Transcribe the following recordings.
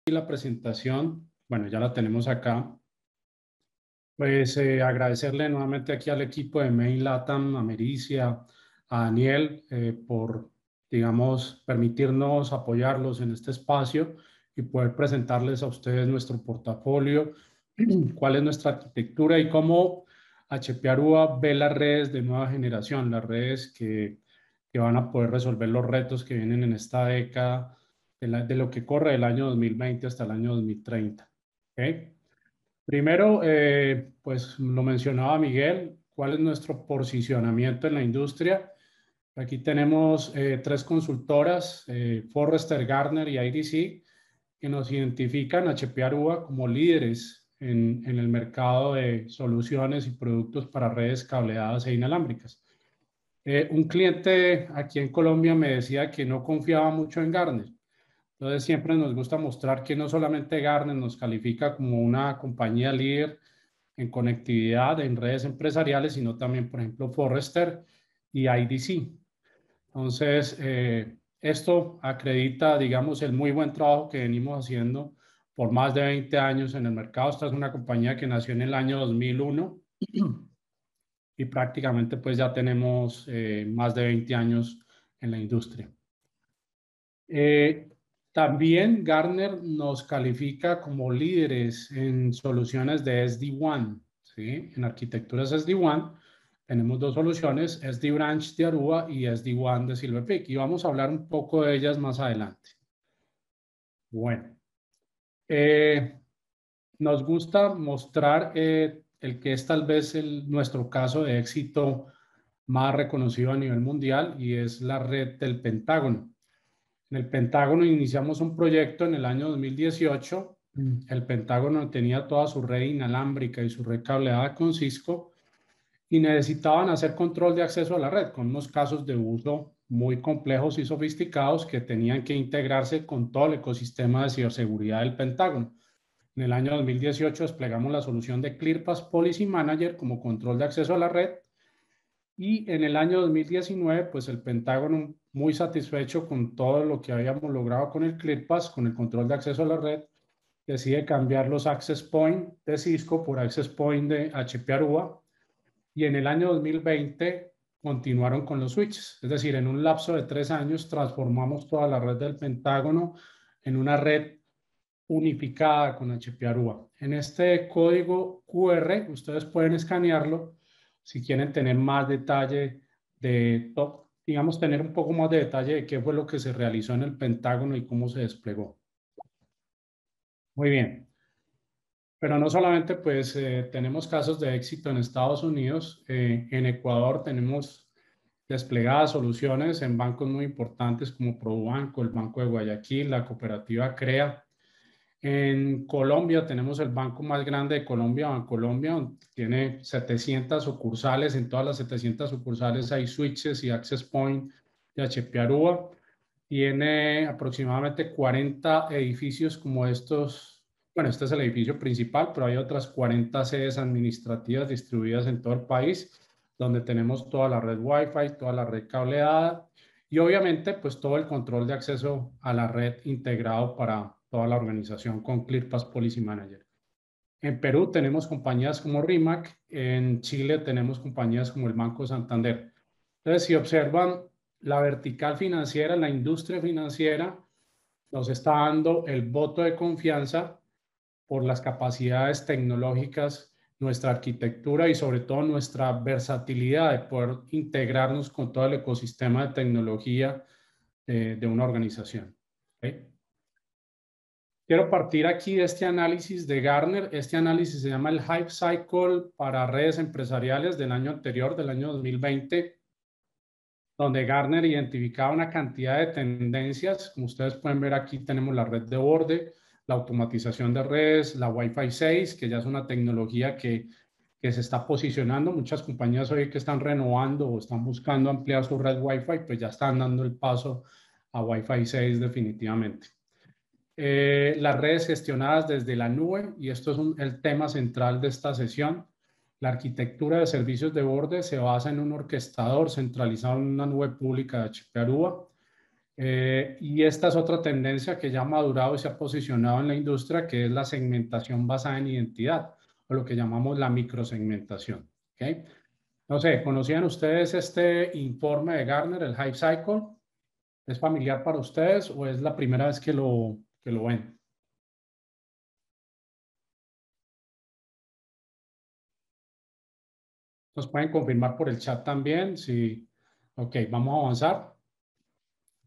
La presentación, bueno, ya la tenemos acá. Pues agradecerle nuevamente aquí al equipo de Main Latam, a Mericia, a Daniel, por, digamos, permitirnos apoyarlos en este espacio y poder presentarles a ustedes nuestro portafolio, cuál es nuestra arquitectura y cómo HP Aruba ve las redes de nueva generación, las redes que van a poder resolver los retos que vienen en esta década de lo que corre del año 2020 hasta el año 2030. ¿Okay? Primero, pues lo mencionaba Miguel, ¿cuál es nuestro posicionamiento en la industria? Aquí tenemos tres consultoras, Forrester, Gartner y IDC, que nos identifican a HP Aruba como líderes en el mercado de soluciones y productos para redes cableadas e inalámbricas. Un cliente aquí en Colombia me decía que no confiaba mucho en Gartner. Entonces siempre nos gusta mostrar que no solamente Gartner nos califica como una compañía líder en conectividad, en redes empresariales, sino también, por ejemplo, Forrester y IDC. Entonces, esto acredita, digamos, el muy buen trabajo que venimos haciendo por más de 20 años en el mercado. Esta es una compañía que nació en el año 2001 y prácticamente pues ya tenemos más de 20 años en la industria. También Gartner nos califica como líderes en soluciones de SD-WAN, ¿sí? En arquitecturas SD-WAN tenemos dos soluciones, SD-Branch de Aruba y SD-WAN de Silver Peak, y vamos a hablar un poco de ellas más adelante. Bueno, nos gusta mostrar el que es tal vez nuestro caso de éxito más reconocido a nivel mundial y es la red del Pentágono. En el Pentágono iniciamos un proyecto en el año 2018. El Pentágono tenía toda su red inalámbrica y su red cableada con Cisco y necesitaban hacer control de acceso a la red con unos casos de uso muy complejos y sofisticados que tenían que integrarse con todo el ecosistema de ciberseguridad del Pentágono. En el año 2018 desplegamos la solución de ClearPass Policy Manager como control de acceso a la red. Y en el año 2019, pues el Pentágono, muy satisfecho con todo lo que habíamos logrado con el ClearPass, con el control de acceso a la red, decide cambiar los Access Point de Cisco por Access Point de HP Aruba. Y en el año 2020 continuaron con los switches. Es decir, en un lapso de 3 años transformamos toda la red del Pentágono en una red unificada con HP Aruba. En este código QR, ustedes pueden escanearlo si quieren tener más detalle digamos, tener un poco más de detalle de qué fue lo que se realizó en el Pentágono y cómo se desplegó. Muy bien. Pero no solamente pues tenemos casos de éxito en Estados Unidos, en Ecuador tenemos desplegadas soluciones en bancos muy importantes como ProBanco, el Banco de Guayaquil, la cooperativa CREA. En Colombia tenemos el banco más grande de Colombia, Bancolombia, tiene 700 sucursales. En todas las 700 sucursales hay switches y access point de HP Aruba. Tiene aproximadamente 40 edificios como estos. Bueno, este es el edificio principal, pero hay otras 40 sedes administrativas distribuidas en todo el país, donde tenemos toda la red Wi-Fi, toda la red cableada y obviamente pues todo el control de acceso a la red integrado para toda la organización con ClearPass Policy Manager. En Perú tenemos compañías como RIMAC, en Chile tenemos compañías como el Banco Santander. Entonces, si observan la vertical financiera, la industria financiera nos está dando el voto de confianza por las capacidades tecnológicas, nuestra arquitectura y sobre todo nuestra versatilidad de poder integrarnos con todo el ecosistema de tecnología de una organización. ¿Okay? Quiero partir aquí de este análisis de Gartner. Este análisis se llama el Hype Cycle para redes empresariales del año anterior, del año 2020, donde Gartner identificaba una cantidad de tendencias. Como ustedes pueden ver aquí tenemos la red de borde, la automatización de redes, la Wi-Fi 6, que ya es una tecnología que se está posicionando. Muchas compañías hoy que están renovando o están buscando ampliar su red Wi-Fi, pues ya están dando el paso a Wi-Fi 6 definitivamente. Las redes gestionadas desde la nube, y esto es el tema central de esta sesión. La arquitectura de servicios de borde se basa en un orquestador centralizado en una nube pública de HP Aruba. Y esta es otra tendencia que ya ha madurado y se ha posicionado en la industria, que es la segmentación basada en identidad, o lo que llamamos la microsegmentación. ¿Okay? No sé, ¿conocían ustedes este informe de Gartner, el Hype Cycle? ¿Es familiar para ustedes o es la primera vez que lo ven? Nos pueden confirmar por el chat también. Sí. Ok, vamos a avanzar.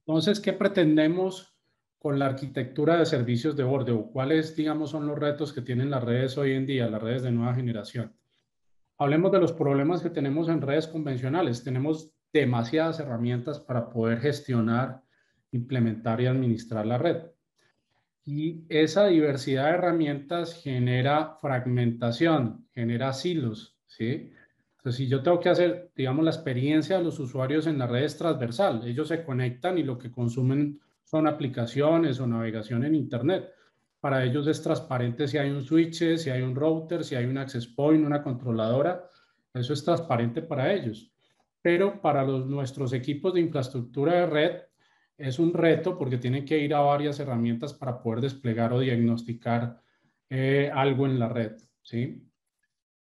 Entonces, ¿qué pretendemos con la arquitectura de servicios de borde? ¿O cuáles, digamos, son los retos que tienen las redes hoy en día, las redes de nueva generación? Hablemos de los problemas que tenemos en redes convencionales. Tenemos demasiadas herramientas para poder gestionar, implementar y administrar la red. Y esa diversidad de herramientas genera fragmentación, genera silos, ¿sí? Entonces, si yo tengo que hacer, digamos, la experiencia de los usuarios en la red es transversal, ellos se conectan y lo que consumen son aplicaciones o navegación en Internet. Para ellos es transparente si hay un switch, si hay un router, si hay un access point, una controladora, eso es transparente para ellos. Pero para nuestros equipos de infraestructura de red, es un reto porque tienen que ir a varias herramientas para poder desplegar o diagnosticar algo en la red, ¿sí?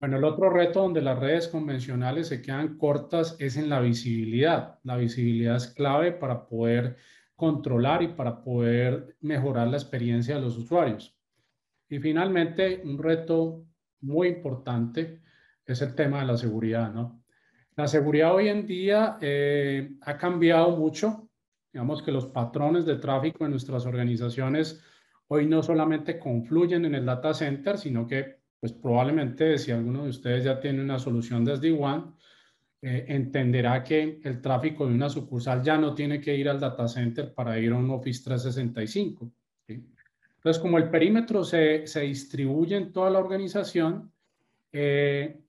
Bueno, el otro reto donde las redes convencionales se quedan cortas es en la visibilidad. La visibilidad es clave para poder controlar y para poder mejorar la experiencia de los usuarios. Y finalmente, un reto muy importante es el tema de la seguridad, ¿no? La seguridad hoy en día ha cambiado mucho. Digamos que los patrones de tráfico en nuestras organizaciones hoy no solamente confluyen en el data center, sino que pues probablemente si alguno de ustedes ya tiene una solución de SD-WAN, entenderá que el tráfico de una sucursal ya no tiene que ir al data center para ir a un Office 365. ¿Sí? Entonces, como el perímetro se distribuye en toda la organización, eh,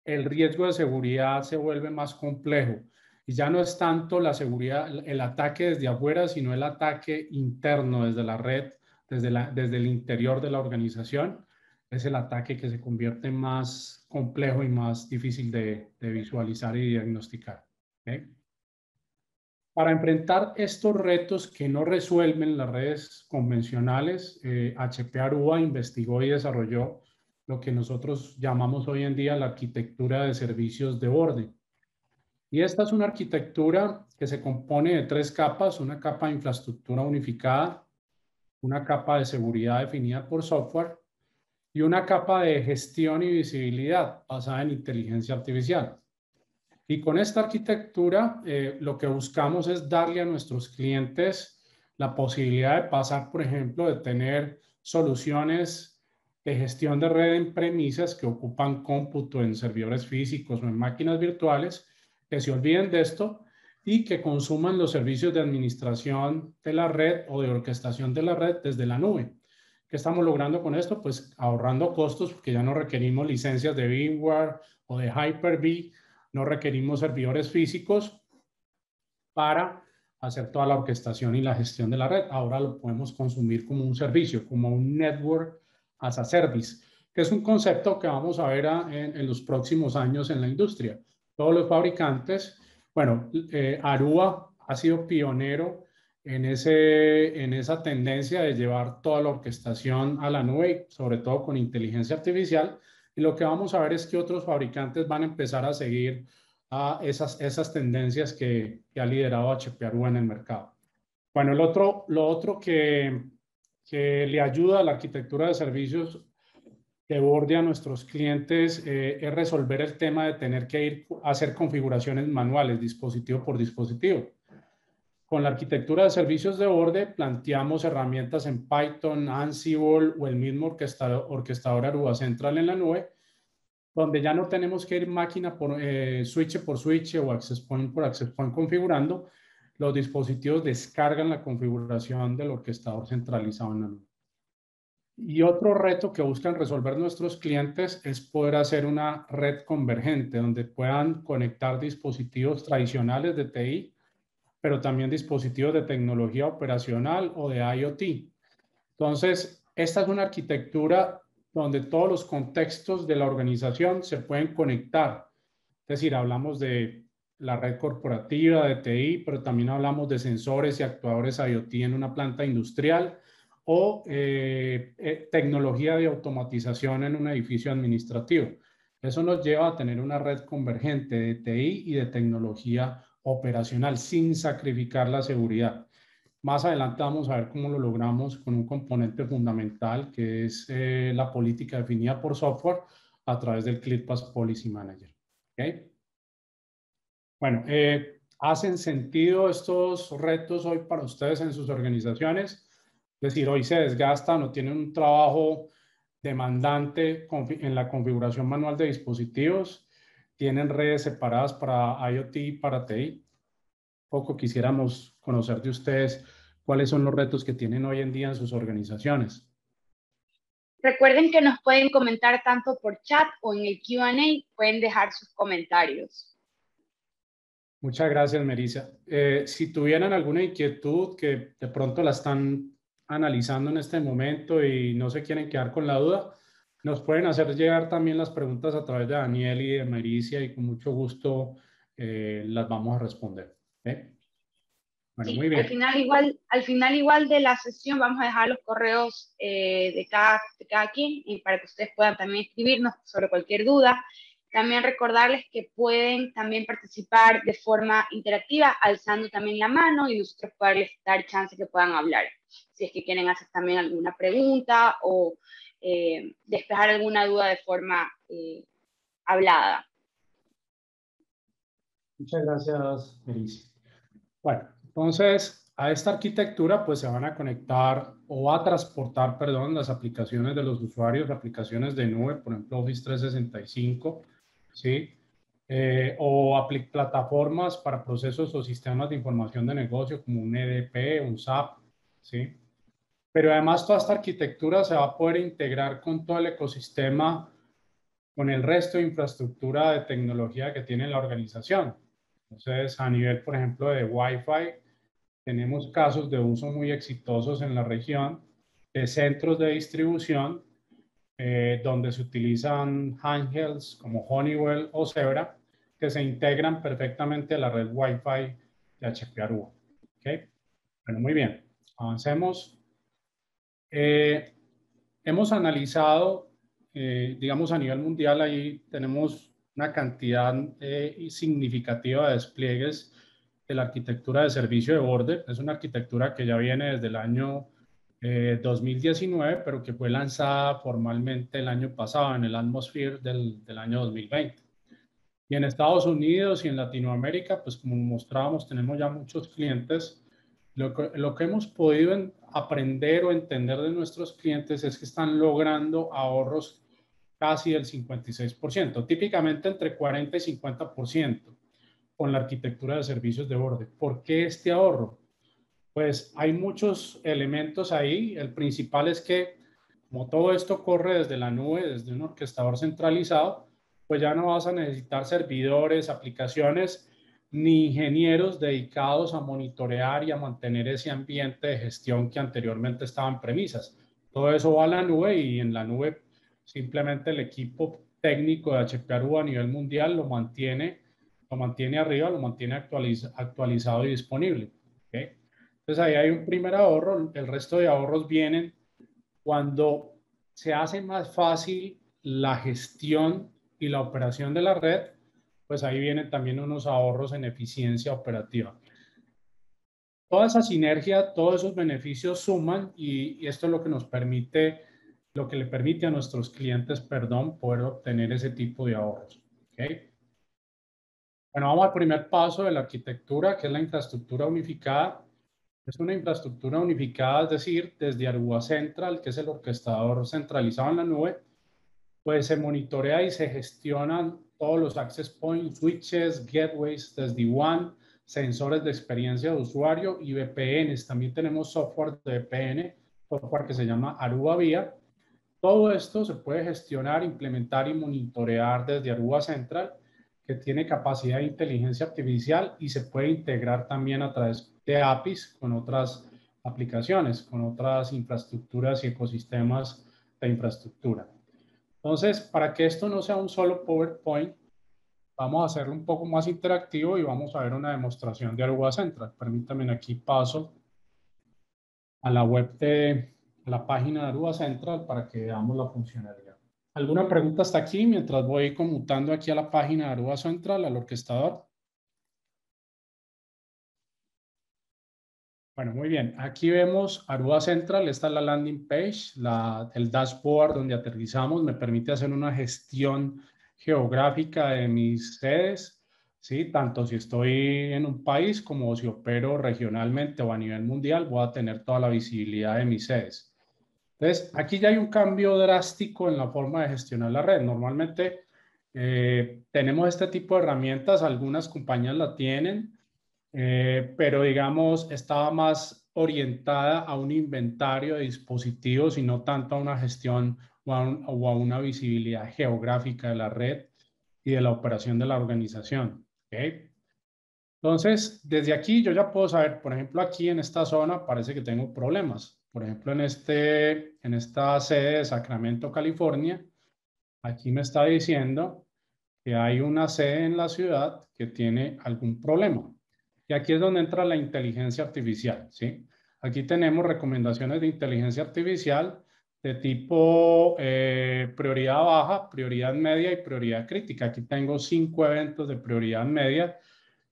el riesgo de seguridad se vuelve más complejo. Y ya no es tanto la seguridad, el ataque desde afuera, sino el ataque interno desde la red, desde el interior de la organización. Es el ataque que se convierte más complejo y más difícil de visualizar y diagnosticar. ¿Okay? Para enfrentar estos retos que no resuelven las redes convencionales, HP Aruba investigó y desarrolló lo que nosotros llamamos hoy en día la arquitectura de servicios de borde. Y esta es una arquitectura que se compone de tres capas: una capa de infraestructura unificada, una capa de seguridad definida por software y una capa de gestión y visibilidad basada en inteligencia artificial. Y con esta arquitectura, lo que buscamos es darle a nuestros clientes la posibilidad de pasar, por ejemplo, de tener soluciones de gestión de red en premisas que ocupan cómputo en servidores físicos o en máquinas virtuales, que se olviden de esto y que consuman los servicios de administración de la red o de orquestación de la red desde la nube. ¿Qué estamos logrando con esto? Pues ahorrando costos, porque ya no requerimos licencias de VMware o de Hyper-V, no requerimos servidores físicos para hacer toda la orquestación y la gestión de la red. Ahora lo podemos consumir como un servicio, como un network as a service, que es un concepto que vamos a ver en los próximos años en la industria. Todos los fabricantes, bueno, Aruba ha sido pionero en esa tendencia de llevar toda la orquestación a la nube, sobre todo con inteligencia artificial. Y lo que vamos a ver es que otros fabricantes van a empezar a seguir a esas tendencias que ha liderado HP Aruba en el mercado. Bueno, lo otro que le ayuda a la arquitectura de servicios de borde a nuestros clientes es resolver el tema de tener que ir a hacer configuraciones manuales, dispositivo por dispositivo. Con la arquitectura de servicios de borde planteamos herramientas en Python, Ansible o el mismo orquestador Aruba Central en la nube, donde ya no tenemos que ir máquina por switch o access point por access point configurando. Los dispositivos descargan la configuración del orquestador centralizado en la nube. Y otro reto que buscan resolver nuestros clientes es poder hacer una red convergente donde puedan conectar dispositivos tradicionales de TI, pero también dispositivos de tecnología operacional o de IoT. Entonces, esta es una arquitectura donde todos los contextos de la organización se pueden conectar. Es decir, hablamos de la red corporativa de TI, pero también hablamos de sensores y actuadores IoT en una planta industrial o tecnología de automatización en un edificio administrativo. Eso nos lleva a tener una red convergente de TI y de tecnología operacional sin sacrificar la seguridad. Más adelante vamos a ver cómo lo logramos con un componente fundamental que es la política definida por software a través del ClearPass Policy Manager. ¿Okay? Bueno, ¿hacen sentido estos retos hoy para ustedes en sus organizaciones? Es decir, hoy se desgastan o tienen un trabajo demandante en la configuración manual de dispositivos, tienen redes separadas para IoT y para TI. Poco quisiéramos conocer de ustedes cuáles son los retos que tienen hoy en día en sus organizaciones. Recuerden que nos pueden comentar tanto por chat o en el Q&A, pueden dejar sus comentarios. Muchas gracias, Melissa. Si tuvieran alguna inquietud que de pronto la están analizando en este momento y no se quieren quedar con la duda, nos pueden hacer llegar también las preguntas a través de Daniel y de Melissa y con mucho gusto las vamos a responder. Bueno, Sí, muy bien. al final igual de la sesión vamos a dejar los correos de cada quien y para que ustedes puedan también escribirnos sobre cualquier duda. También recordarles que pueden también participar de forma interactiva, alzando también la mano y nosotros poderles dar chance que puedan hablar. Si es que quieren hacer también alguna pregunta o despejar alguna duda de forma hablada. Muchas gracias, Melissa. Bueno, entonces a esta arquitectura pues se van a conectar o a transportar, perdón, las aplicaciones de los usuarios, aplicaciones de nube, por ejemplo Office 365, ¿sí? O plataformas para procesos o sistemas de información de negocio como un EDP, un SAP, ¿sí? Pero además toda esta arquitectura se va a poder integrar con todo el ecosistema, con el resto de infraestructura de tecnología que tiene la organización. Entonces, a nivel, por ejemplo, de Wi-Fi, tenemos casos de uso muy exitosos en la región de centros de distribución donde se utilizan handhelds como Honeywell o Zebra que se integran perfectamente a la red Wi-Fi de HP Aruba. ¿Okay? Bueno, muy bien. Avancemos. Hemos analizado, digamos a nivel mundial, ahí tenemos una cantidad significativa de despliegues de la arquitectura de servicio de borde. Es una arquitectura que ya viene desde el año 2019, pero que fue lanzada formalmente el año pasado en el Atmosphere del año 2020. Y en Estados Unidos y en Latinoamérica, pues como mostrábamos, tenemos ya muchos clientes. Lo que hemos podido aprender o entender de nuestros clientes es que están logrando ahorros casi del 56%, típicamente entre 40 y 50% con la arquitectura de servicios de borde. ¿Por qué este ahorro? Pues hay muchos elementos ahí. El principal es que como todo esto corre desde la nube, desde un orquestador centralizado, pues ya no vas a necesitar servidores, aplicaciones, ni ingenieros dedicados a monitorear y a mantener ese ambiente de gestión que anteriormente estaba en premisas. Todo eso va a la nube y en la nube simplemente el equipo técnico de HP Aruba a nivel mundial lo mantiene arriba, lo mantiene actualizado y disponible. ¿Okay? Entonces ahí hay un primer ahorro, el resto de ahorros vienen cuando se hace más fácil la gestión y la operación de la red, pues ahí vienen también unos ahorros en eficiencia operativa. Toda esa sinergia, todos esos beneficios suman y esto es lo que nos permite, lo que le permite a nuestros clientes, perdón, poder obtener ese tipo de ahorros. ¿Okay? Bueno, vamos al primer paso de la arquitectura, que es la infraestructura unificada. Es una infraestructura unificada, es decir, desde Aruba Central, que es el orquestador centralizado en la nube, pues se monitorea y se gestionan todos los access points, switches, gateways, desde WAN, sensores de experiencia de usuario y VPNs. También tenemos software de VPN, software que se llama Aruba Via. Todo esto se puede gestionar, implementar y monitorear desde Aruba Central, que tiene capacidad de inteligencia artificial y se puede integrar también a través de APIs con otras aplicaciones, con otras infraestructuras y ecosistemas de infraestructura. Entonces, para que esto no sea un solo PowerPoint, vamos a hacerlo un poco más interactivo y vamos a ver una demostración de Aruba Central. Permítanme, aquí paso a la web de la página de Aruba Central para que veamos la funcionalidad. ¿Alguna pregunta hasta aquí mientras voy conmutando aquí a la página de Aruba Central, al orquestador? Bueno, muy bien. Aquí vemos Aruba Central. Esta es la landing page, el dashboard donde aterrizamos. Me permite hacer una gestión geográfica de mis sedes, ¿sí? Tanto si estoy en un país como si opero regionalmente o a nivel mundial, voy a tener toda la visibilidad de mis sedes. Entonces, aquí ya hay un cambio drástico en la forma de gestionar la red. Normalmente tenemos este tipo de herramientas, algunas compañías la tienen, pero digamos, estaba más orientada a un inventario de dispositivos y no tanto a una gestión o a una visibilidad geográfica de la red y de la operación de la organización. ¿Okay? Entonces, desde aquí yo ya puedo saber, por ejemplo, aquí en esta zona parece que tengo problemas. Por ejemplo, en esta sede de Sacramento, California, aquí me está diciendo que hay una sede en la ciudad que tiene algún problema. Y aquí es donde entra la inteligencia artificial, ¿sí? Aquí tenemos recomendaciones de inteligencia artificial de tipo prioridad baja, prioridad media y prioridad crítica. Aquí tengo 5 eventos de prioridad media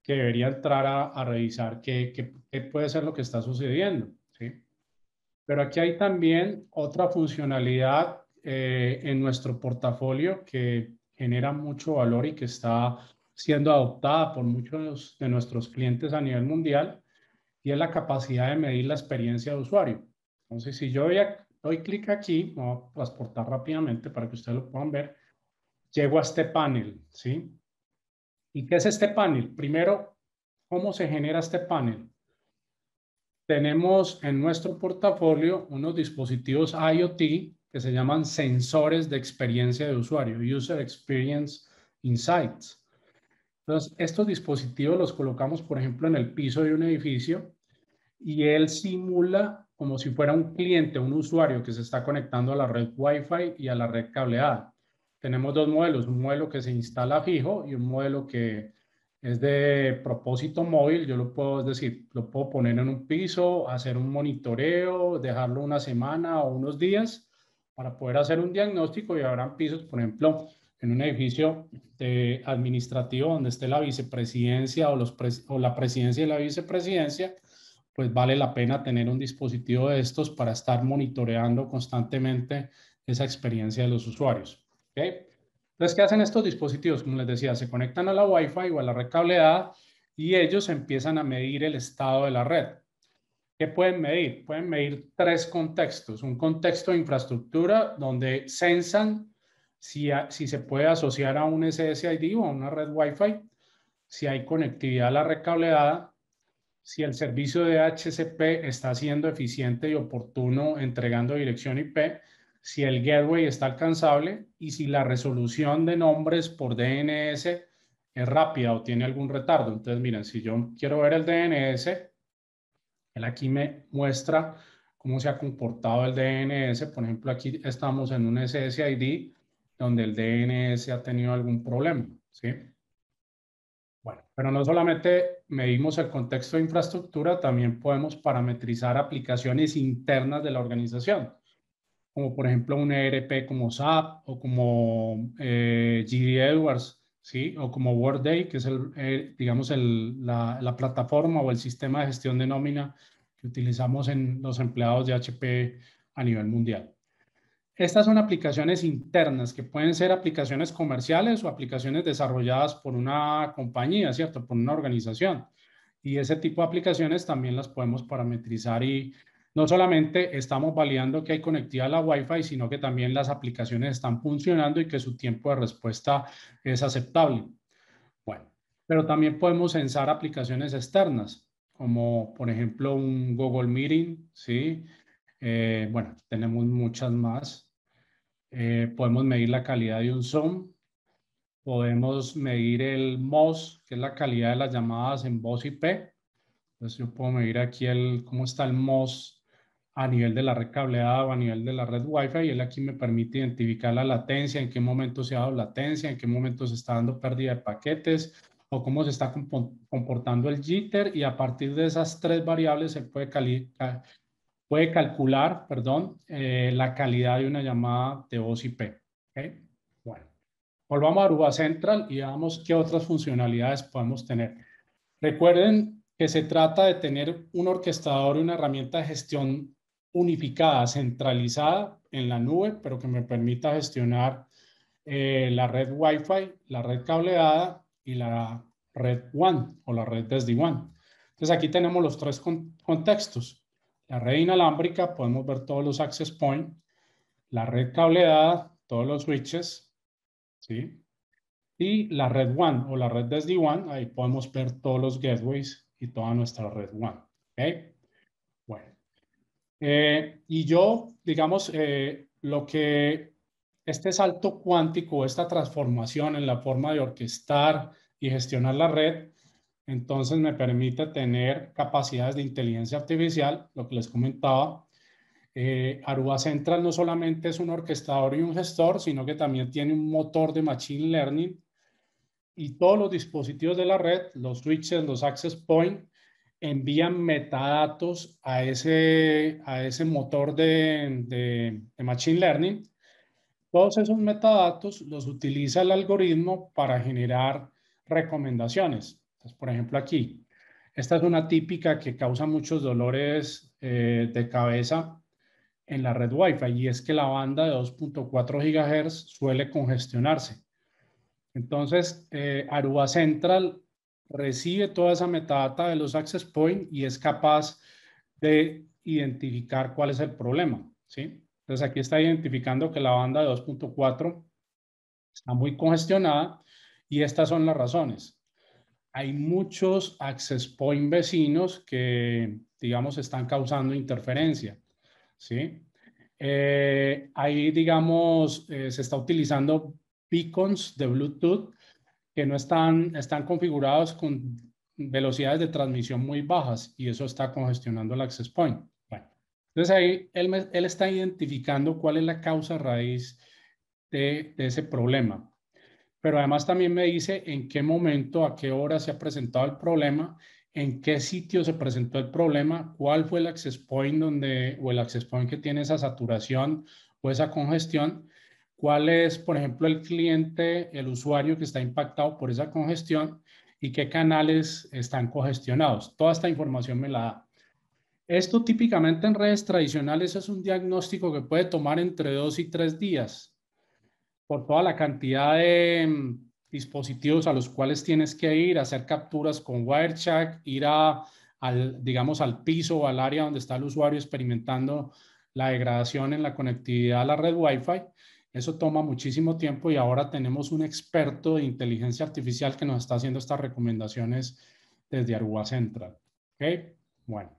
que debería entrar a revisar qué puede ser lo que está sucediendo, ¿sí? Pero aquí hay también otra funcionalidad en nuestro portafolio que genera mucho valor y que está siendo adoptada por muchos de nuestros clientes a nivel mundial, y es la capacidad de medir la experiencia de usuario. Entonces, si yo doy clic aquí, voy a transportar rápidamente para que ustedes lo puedan ver, llego a este panel, ¿sí? ¿Y qué es este panel? Primero, ¿cómo se genera este panel? Tenemos en nuestro portafolio unos dispositivos IoT que se llaman sensores de experiencia de usuario, User Experience Insights. Entonces, estos dispositivos los colocamos, por ejemplo, en el piso de un edificio y él simula como si fuera un cliente, un usuario que se está conectando a la red Wi-Fi y a la red cableada. Tenemos dos modelos, un modelo que se instala fijo y un modelo que es de propósito móvil. Yo lo puedo, es decir, lo puedo poner en un piso, hacer un monitoreo, dejarlo una semana o unos días para poder hacer un diagnóstico, y habrán pisos, por ejemplo, en un edificio administrativo donde esté la vicepresidencia o la presidencia y la vicepresidencia, pues vale la pena tener un dispositivo de estos para estar monitoreando constantemente esa experiencia de los usuarios. ¿Okay? Entonces, ¿qué hacen estos dispositivos? Como les decía, se conectan a la Wi-Fi o a la red cableada y ellos empiezan a medir el estado de la red. ¿Qué pueden medir? Pueden medir 3 contextos. Un contexto de infraestructura donde censan si se puede asociar a un SSID o a una red Wi-Fi, si hay conectividad a la red cableada, si el servicio de DHCP está siendo eficiente y oportuno entregando dirección IP, si el gateway está alcanzable y si la resolución de nombres por DNS es rápida o tiene algún retardo. Entonces, miren, si yo quiero ver el DNS, él aquí me muestra cómo se ha comportado el DNS. Por ejemplo, aquí estamos en un SSID donde el DNS ha tenido algún problema, ¿sí? Bueno, pero no solamente medimos el contexto de infraestructura, también podemos parametrizar aplicaciones internas de la organización, como por ejemplo un ERP como SAP o como GD Edwards, ¿sí? O como Workday, que es digamos la plataforma o el sistema de gestión de nómina que utilizamos en los empleados de HP a nivel mundial. Estas son aplicaciones internas que pueden ser aplicaciones comerciales o aplicaciones desarrolladas por una compañía, ¿cierto? Por una organización. Y ese tipo de aplicaciones también las podemos parametrizar, y no solamente estamos validando que hay conectividad a la Wi-Fi, sino que también las aplicaciones están funcionando y que su tiempo de respuesta es aceptable. Bueno, pero también podemos censar aplicaciones externas, como por ejemplo un Google Meeting, ¿sí? Bueno, tenemos muchas más. Podemos medir la calidad de un Zoom, podemos medir el MOS, que es la calidad de las llamadas en voz IP. Entonces yo puedo medir aquí cómo está el MOS a nivel de la red cableada o a nivel de la red Wi-Fi, y él aquí me permite identificar la latencia, en qué momento se ha dado latencia, en qué momento se está dando pérdida de paquetes, o cómo se está comportando el jitter, y a partir de esas tres variables se puede calcular, perdón, la calidad de una llamada de voz IP. ¿Okay? Bueno, volvamos a Aruba Central y veamos qué otras funcionalidades podemos tener. Recuerden que se trata de tener un orquestador y una herramienta de gestión unificada, centralizada en la nube, pero que me permita gestionar la red Wi-Fi, la red cableada y la red WAN o la red de SD-WAN. Entonces aquí tenemos los tres contextos. La red inalámbrica, podemos ver todos los access points. La red cableada, todos los switches, ¿sí? Y la red WAN o la red de SD-WAN, ahí podemos ver todos los gateways y toda nuestra red WAN. ¿Okay? Bueno. Y yo, digamos, lo que este salto cuántico, esta transformación en la forma de orquestar y gestionar la red, entonces me permite tener capacidades de inteligencia artificial, lo que les comentaba. Aruba Central no solamente es un orquestador y un gestor, sino que también tiene un motor de Machine Learning, y todos los dispositivos de la red, los switches, los access point, envían metadatos a ese motor de Machine Learning. Todos esos metadatos los utiliza el algoritmo para generar recomendaciones. Entonces, por ejemplo, aquí, esta es una típica que causa muchos dolores de cabeza en la red Wi-Fi, y es que la banda de 2.4 GHz suele congestionarse. Entonces, Aruba Central recibe toda esa metadata de los access points y es capaz de identificar cuál es el problema, ¿sí? Entonces, aquí está identificando que la banda de 2.4 está muy congestionada, y estas son las razones. Hay muchos access point vecinos que, digamos, están causando interferencia, ¿sí? Ahí, digamos, se está utilizando beacons de Bluetooth que no están configurados con velocidades de transmisión muy bajas, y eso está congestionando el access point. Bueno, entonces ahí él está identificando cuál es la causa raíz de ese problema. Pero además también me dice en qué momento, a qué hora se ha presentado el problema, en qué sitio se presentó el problema, cuál fue el access point o el access point que tiene esa saturación o esa congestión, cuál es, por ejemplo, el cliente, el usuario que está impactado por esa congestión, y qué canales están congestionados. Toda esta información me la da. Esto típicamente en redes tradicionales es un diagnóstico que puede tomar entre 2 y 3 días por toda la cantidad de dispositivos a los cuales tienes que ir, hacer capturas con Wireshark, ir digamos, al piso o al área donde está el usuario experimentando la degradación en la conectividad a la red Wi-Fi. Eso toma muchísimo tiempo, y ahora tenemos un experto de inteligencia artificial que nos está haciendo estas recomendaciones desde Aruba Central. ¿Okay? Bueno.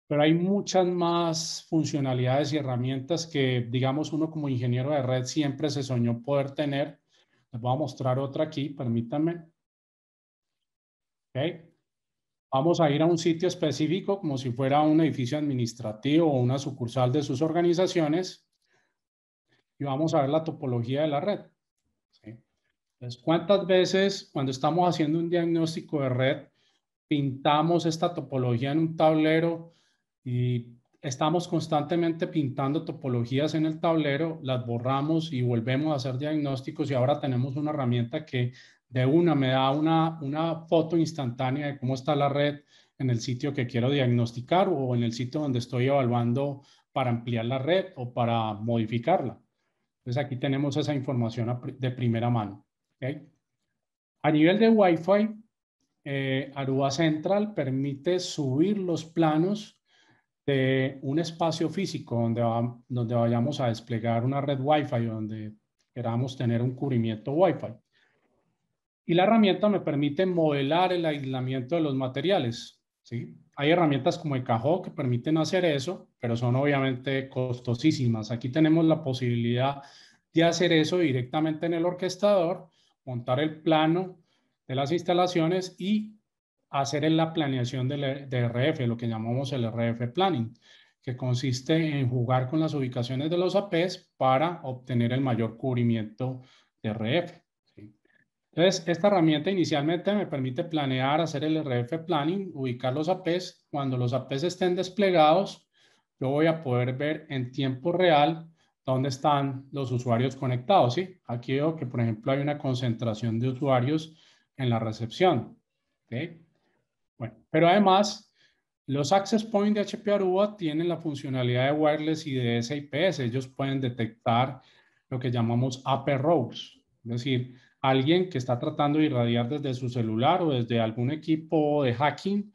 Pero hay muchas más funcionalidades y herramientas que, digamos, uno como ingeniero de red siempre se soñó poder tener. Les voy a mostrar otra aquí, permítanme. Okay. Vamos a ir a un sitio específico, como si fuera un edificio administrativo o una sucursal de sus organizaciones, y vamos a ver la topología de la red. ¿Sí? Entonces, ¿cuántas veces cuando estamos haciendo un diagnóstico de red pintamos esta topología en un tablero y estamos constantemente pintando topologías en el tablero, las borramos y volvemos a hacer diagnósticos, y ahora tenemos una herramienta que de una me da una foto instantánea de cómo está la red en el sitio que quiero diagnosticar o en el sitio donde estoy evaluando para ampliar la red o para modificarla? Entonces aquí tenemos esa información de primera mano. ¿Okay? A nivel de Wi-Fi, Aruba Central permite subir los planos de un espacio físico donde vayamos a desplegar una red Wi-Fi, donde queramos tener un cubrimiento Wi-Fi. Y la herramienta me permite modelar el aislamiento de los materiales, ¿sí? Hay herramientas como Ekaho que permiten hacer eso, pero son obviamente costosísimas. Aquí tenemos la posibilidad de hacer eso directamente en el orquestador, montar el plano de las instalaciones y hacer en la planeación de RF, lo que llamamos el RF Planning. que consiste en jugar con las ubicaciones de los APs para obtener el mayor cubrimiento de RF. ¿Sí? Entonces, esta herramienta inicialmente me permite planear, hacer el RF planning, ubicar los APs. Cuando los APs estén desplegados, yo voy a poder ver en tiempo real dónde están los usuarios conectados. ¿Sí? Aquí veo que, por ejemplo, hay una concentración de usuarios en la recepción. ¿Okay? Bueno, pero además, los Access Point de HP Aruba tienen la funcionalidad de wireless y de SIPS. Ellos pueden detectar lo que llamamos AP rogues, es decir, alguien que está tratando de irradiar desde su celular o desde algún equipo de hacking,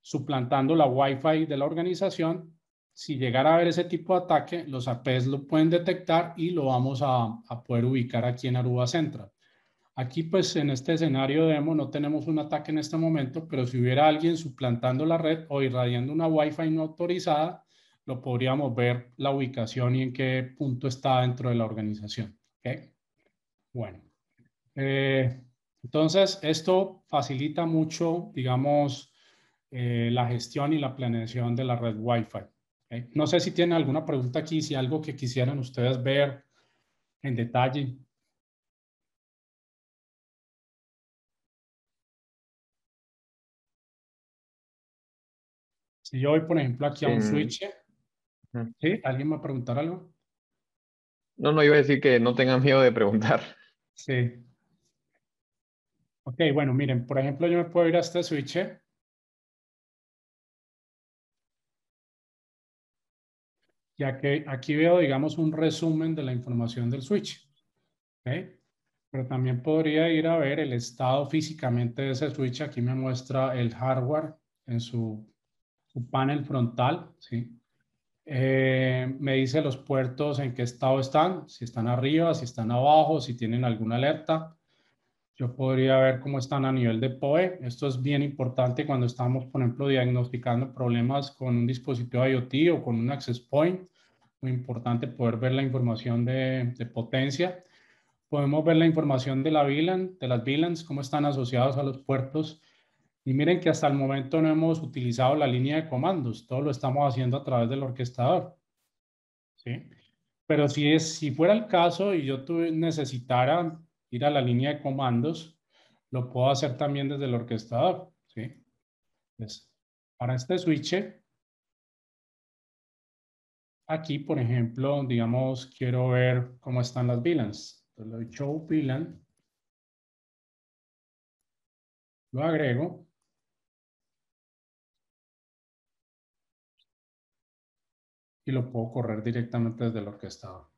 suplantando la Wi-Fi de la organización. Si llegara a haber ese tipo de ataque, los APs lo pueden detectar y lo vamos a poder ubicar aquí en Aruba Central. Aquí, pues, en este escenario demo no tenemos un ataque en este momento, pero si hubiera alguien suplantando la red o irradiando una Wi-Fi no autorizada, lo podríamos ver la ubicación y en qué punto está dentro de la organización. ¿Okay? Bueno, entonces esto facilita mucho, digamos, la gestión y la planeación de la red Wi-Fi. ¿Okay? No sé si tienen alguna pregunta aquí, si algo que quisieran ustedes ver en detalle. Si yo voy, por ejemplo, aquí a un switch, ¿sí? ¿Alguien me va a preguntar algo? No, no, iba a decir que no tengan miedo de preguntar. Sí. Ok, bueno, miren, por ejemplo, yo me puedo ir a este switch ya que aquí veo, digamos, un resumen de la información del switch. ¿Okay? Pero también podría ir a ver el estado físicamente de ese switch. Aquí me muestra el hardware en su panel frontal, ¿sí? Me dice los puertos en qué estado están, si están arriba, si están abajo, si tienen alguna alerta. Yo podría ver cómo están a nivel de PoE. Esto es bien importante cuando estamos, por ejemplo, diagnosticando problemas con un dispositivo IoT o con un access point. Muy importante poder ver la información de potencia. Podemos ver la información de la VLAN, de las VLANs, cómo están asociados a los puertos. Y miren que hasta el momento no hemos utilizado la línea de comandos. Todo lo estamos haciendo a través del orquestador. ¿Sí? Pero si fuera el caso y yo necesitara ir a la línea de comandos, lo puedo hacer también desde el orquestador. ¿Sí? Entonces, para este switch, aquí, por ejemplo, digamos, quiero ver cómo están las VLANs. Entonces, le doy Show VLAN. Lo agrego. Y lo puedo correr directamente desde el orquestador.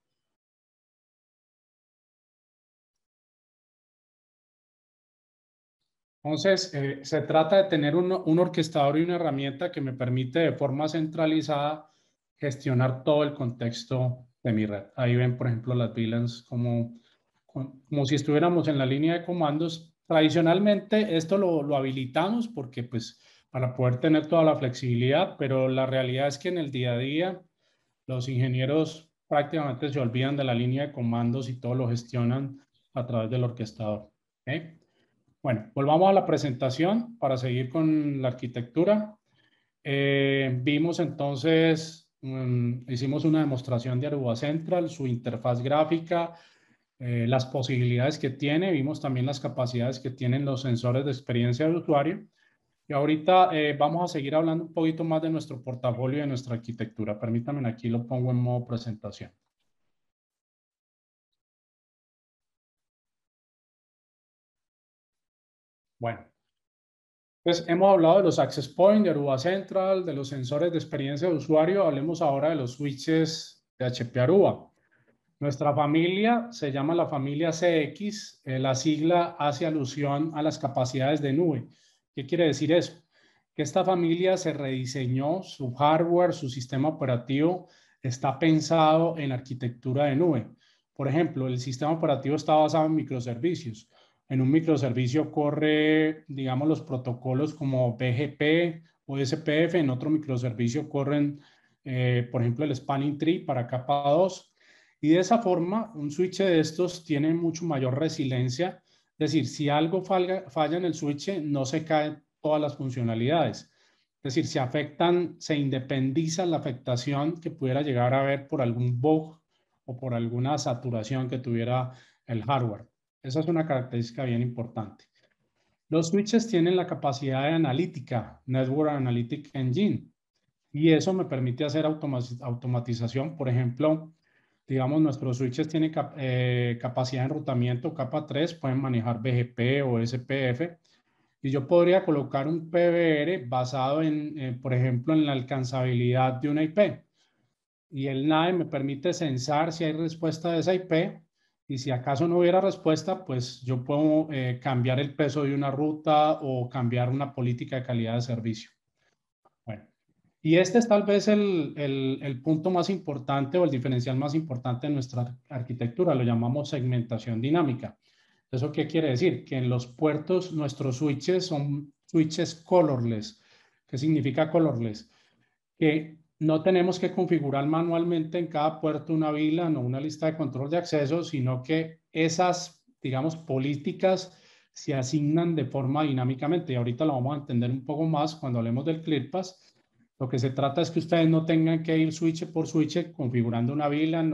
Entonces, se trata de tener un orquestador y una herramienta que me permite de forma centralizada gestionar todo el contexto de mi red. Ahí ven, por ejemplo, las VLANs como si estuviéramos en la línea de comandos. Tradicionalmente esto lo habilitamos porque pues para poder tener toda la flexibilidad, pero la realidad es que en el día a día los ingenieros prácticamente se olvidan de la línea de comandos y todo lo gestionan a través del orquestador. ¿Okay? Bueno, volvamos a la presentación para seguir con la arquitectura. Vimos entonces, hicimos una demostración de Aruba Central, su interfaz gráfica, las posibilidades que tiene, vimos también las capacidades que tienen los sensores de experiencia de usuario. Y ahorita vamos a seguir hablando un poquito más de nuestro portafolio y de nuestra arquitectura. Permítanme, aquí lo pongo en modo presentación. Bueno, pues hemos hablado de los access points, de Aruba Central, de los sensores de experiencia de usuario. Hablemos ahora de los switches de HP Aruba. Nuestra familia se llama la familia CX. La sigla hace alusión a las capacidades de nube. ¿Qué quiere decir eso? Que esta familia se rediseñó, su hardware, su sistema operativo está pensado en arquitectura de nube. Por ejemplo, el sistema operativo está basado en microservicios. En un microservicio corre, digamos, los protocolos como BGP o SPF. En otro microservicio corren, por ejemplo, el spanning tree para capa 2. Y de esa forma, un switch de estos tiene mucho mayor resiliencia. Es decir, si algo falla en el switch, no se caen todas las funcionalidades. Es decir, se independiza la afectación que pudiera llegar a haber por algún bug o por alguna saturación que tuviera el hardware. Esa es una característica bien importante. Los switches tienen la capacidad de analítica, Network Analytic Engine, y eso me permite hacer automatización. Por ejemplo, digamos, nuestros switches tienen capacidad de enrutamiento capa 3, pueden manejar BGP o SPF, y yo podría colocar un PBR basado en, por ejemplo, en la alcanzabilidad de una IP. Y el NAE me permite censar si hay respuesta de esa IP, y si acaso no hubiera respuesta, pues yo puedo cambiar el peso de una ruta o cambiar una política de calidad de servicio. Bueno, y este es tal vez el punto más importante o el diferencial más importante de nuestra arquitectura, lo llamamos segmentación dinámica. ¿Eso qué quiere decir? Que en los puertos nuestros switches son switches colorless. ¿Qué significa colorless? Que no tenemos que configurar manualmente en cada puerto una VLAN o una lista de control de acceso, sino que esas, digamos, políticas se asignan de forma dinámicamente. Y ahorita lo vamos a entender un poco más cuando hablemos del ClearPass. Lo que se trata es que ustedes no tengan que ir switch por switch configurando una VLAN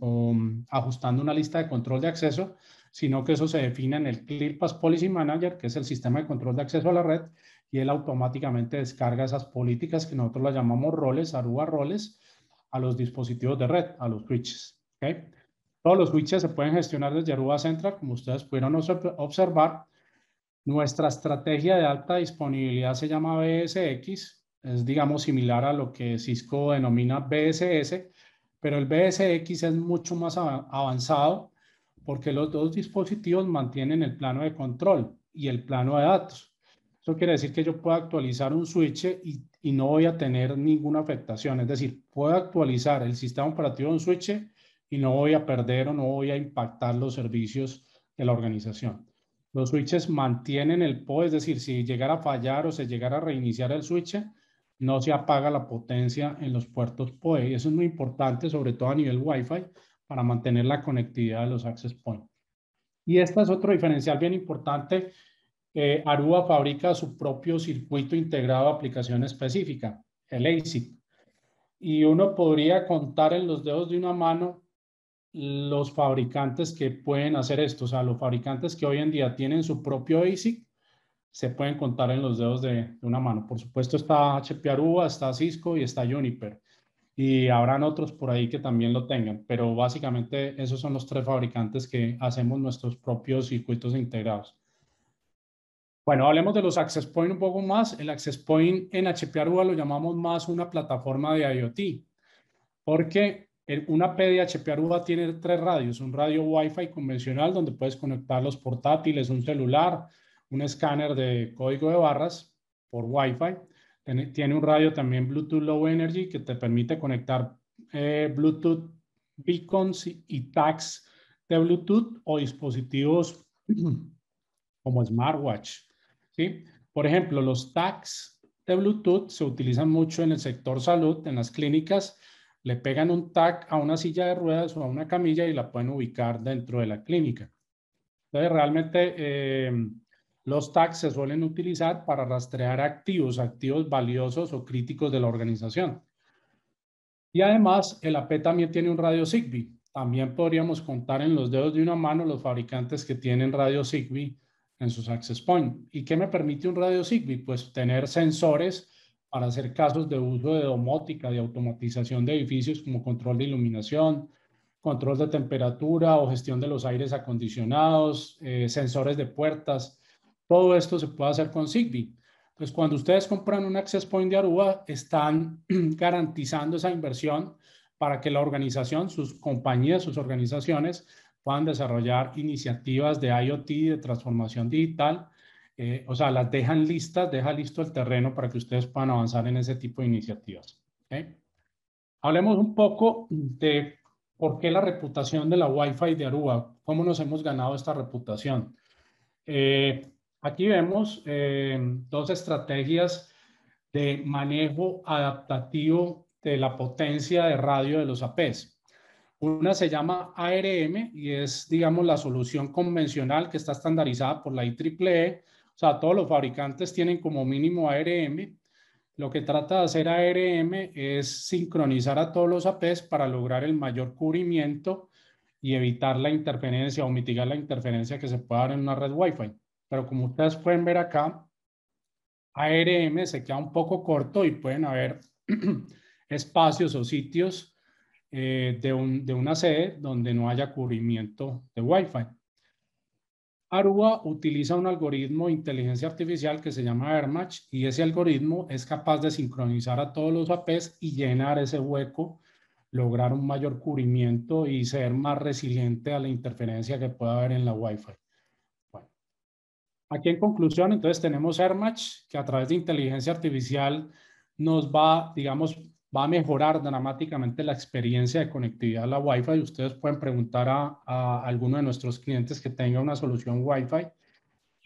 o ajustando una lista de control de acceso, sino que eso se define en el ClearPass Policy Manager, que es el sistema de control de acceso a la red, y él automáticamente descarga esas políticas que nosotros las llamamos roles, Aruba roles, a los dispositivos de red, a los switches. ¿Okay? Todos los switches se pueden gestionar desde Aruba Central, como ustedes pudieron observar. Nuestra estrategia de alta disponibilidad se llama BSX, es digamos similar a lo que Cisco denomina BSS, pero el BSX es mucho más avanzado porque los dos dispositivos mantienen el plano de control y el plano de datos. Eso quiere decir que yo puedo actualizar un switch y no voy a tener ninguna afectación. Es decir, puedo actualizar el sistema operativo de un switch y no voy a perder o no voy a impactar los servicios de la organización. Los switches mantienen el PoE, es decir, si llegara a fallar o se llegara a reiniciar el switch, no se apaga la potencia en los puertos PoE. Y eso es muy importante, sobre todo a nivel Wi-Fi, para mantener la conectividad de los access points. Y este es otro diferencial bien importante. Aruba fabrica su propio circuito integrado de aplicación específica, el ASIC. Y uno podría contar en los dedos de una mano los fabricantes que pueden hacer esto. O sea, los fabricantes que hoy en día tienen su propio ASIC se pueden contar en los dedos de una mano. Por supuesto está HP Aruba, está Cisco y está Juniper. Y habrán otros por ahí que también lo tengan. Pero básicamente esos son los tres fabricantes que hacemos nuestros propios circuitos integrados. Bueno, hablemos de los Access Point un poco más. El Access Point en HP Aruba lo llamamos más una plataforma de IoT, porque una AP de HP Aruba tiene tres radios. Un radio Wi-Fi convencional donde puedes conectar los portátiles, un celular, un escáner de código de barras por Wi-Fi. Tiene un radio también Bluetooth Low Energy que te permite conectar Bluetooth beacons y tags de Bluetooth o dispositivos como smartwatch. ¿Sí? Por ejemplo, los tags de Bluetooth se utilizan mucho en el sector salud, en las clínicas. Le pegan un tag a una silla de ruedas o a una camilla y la pueden ubicar dentro de la clínica. Entonces, realmente los tags se suelen utilizar para rastrear activos valiosos o críticos de la organización. Y además, el AP también tiene un radio Zigbee. También podríamos contar en los dedos de una mano los fabricantes que tienen radio Zigbee en sus access point. ¿Y qué me permite un radio Zigbee? Pues tener sensores para hacer casos de uso de domótica, de automatización de edificios como control de iluminación, control de temperatura o gestión de los aires acondicionados, sensores de puertas. Todo esto se puede hacer con Zigbee. Entonces, cuando ustedes compran un access point de Aruba, están garantizando esa inversión para que la organización, sus compañías, sus organizaciones puedan desarrollar iniciativas de IoT, de transformación digital. O sea, las dejan listas, deja listo el terreno para que ustedes puedan avanzar en ese tipo de iniciativas. ¿Okay? Hablemos un poco de por qué la reputación de la Wi-Fi de Aruba, cómo nos hemos ganado esta reputación. Aquí vemos dos estrategias de manejo adaptativo de la potencia de radio de los APs. Una se llama ARM y es, digamos, la solución convencional que está estandarizada por la IEEE. O sea, todos los fabricantes tienen como mínimo ARM Lo que trata de hacer ARM es sincronizar a todos los APs para lograr el mayor cubrimiento y evitar la interferencia o mitigar la interferencia que se pueda dar en una red Wi-Fi. Pero como ustedes pueden ver acá, ARM se queda un poco corto y pueden haber espacios o sitios de una sede donde no haya cubrimiento de Wi-Fi. Aruba utiliza un algoritmo de inteligencia artificial que se llama AirMatch y ese algoritmo es capaz de sincronizar a todos los APs y llenar ese hueco, lograr un mayor cubrimiento y ser más resiliente a la interferencia que pueda haber en la Wi-Fi. Bueno, aquí en conclusión, entonces tenemos AirMatch que a través de inteligencia artificial nos va, digamos, va a mejorar dramáticamente la experiencia de conectividad a la Wi-Fi. Ustedes pueden preguntar a alguno de nuestros clientes que tenga una solución Wi-Fi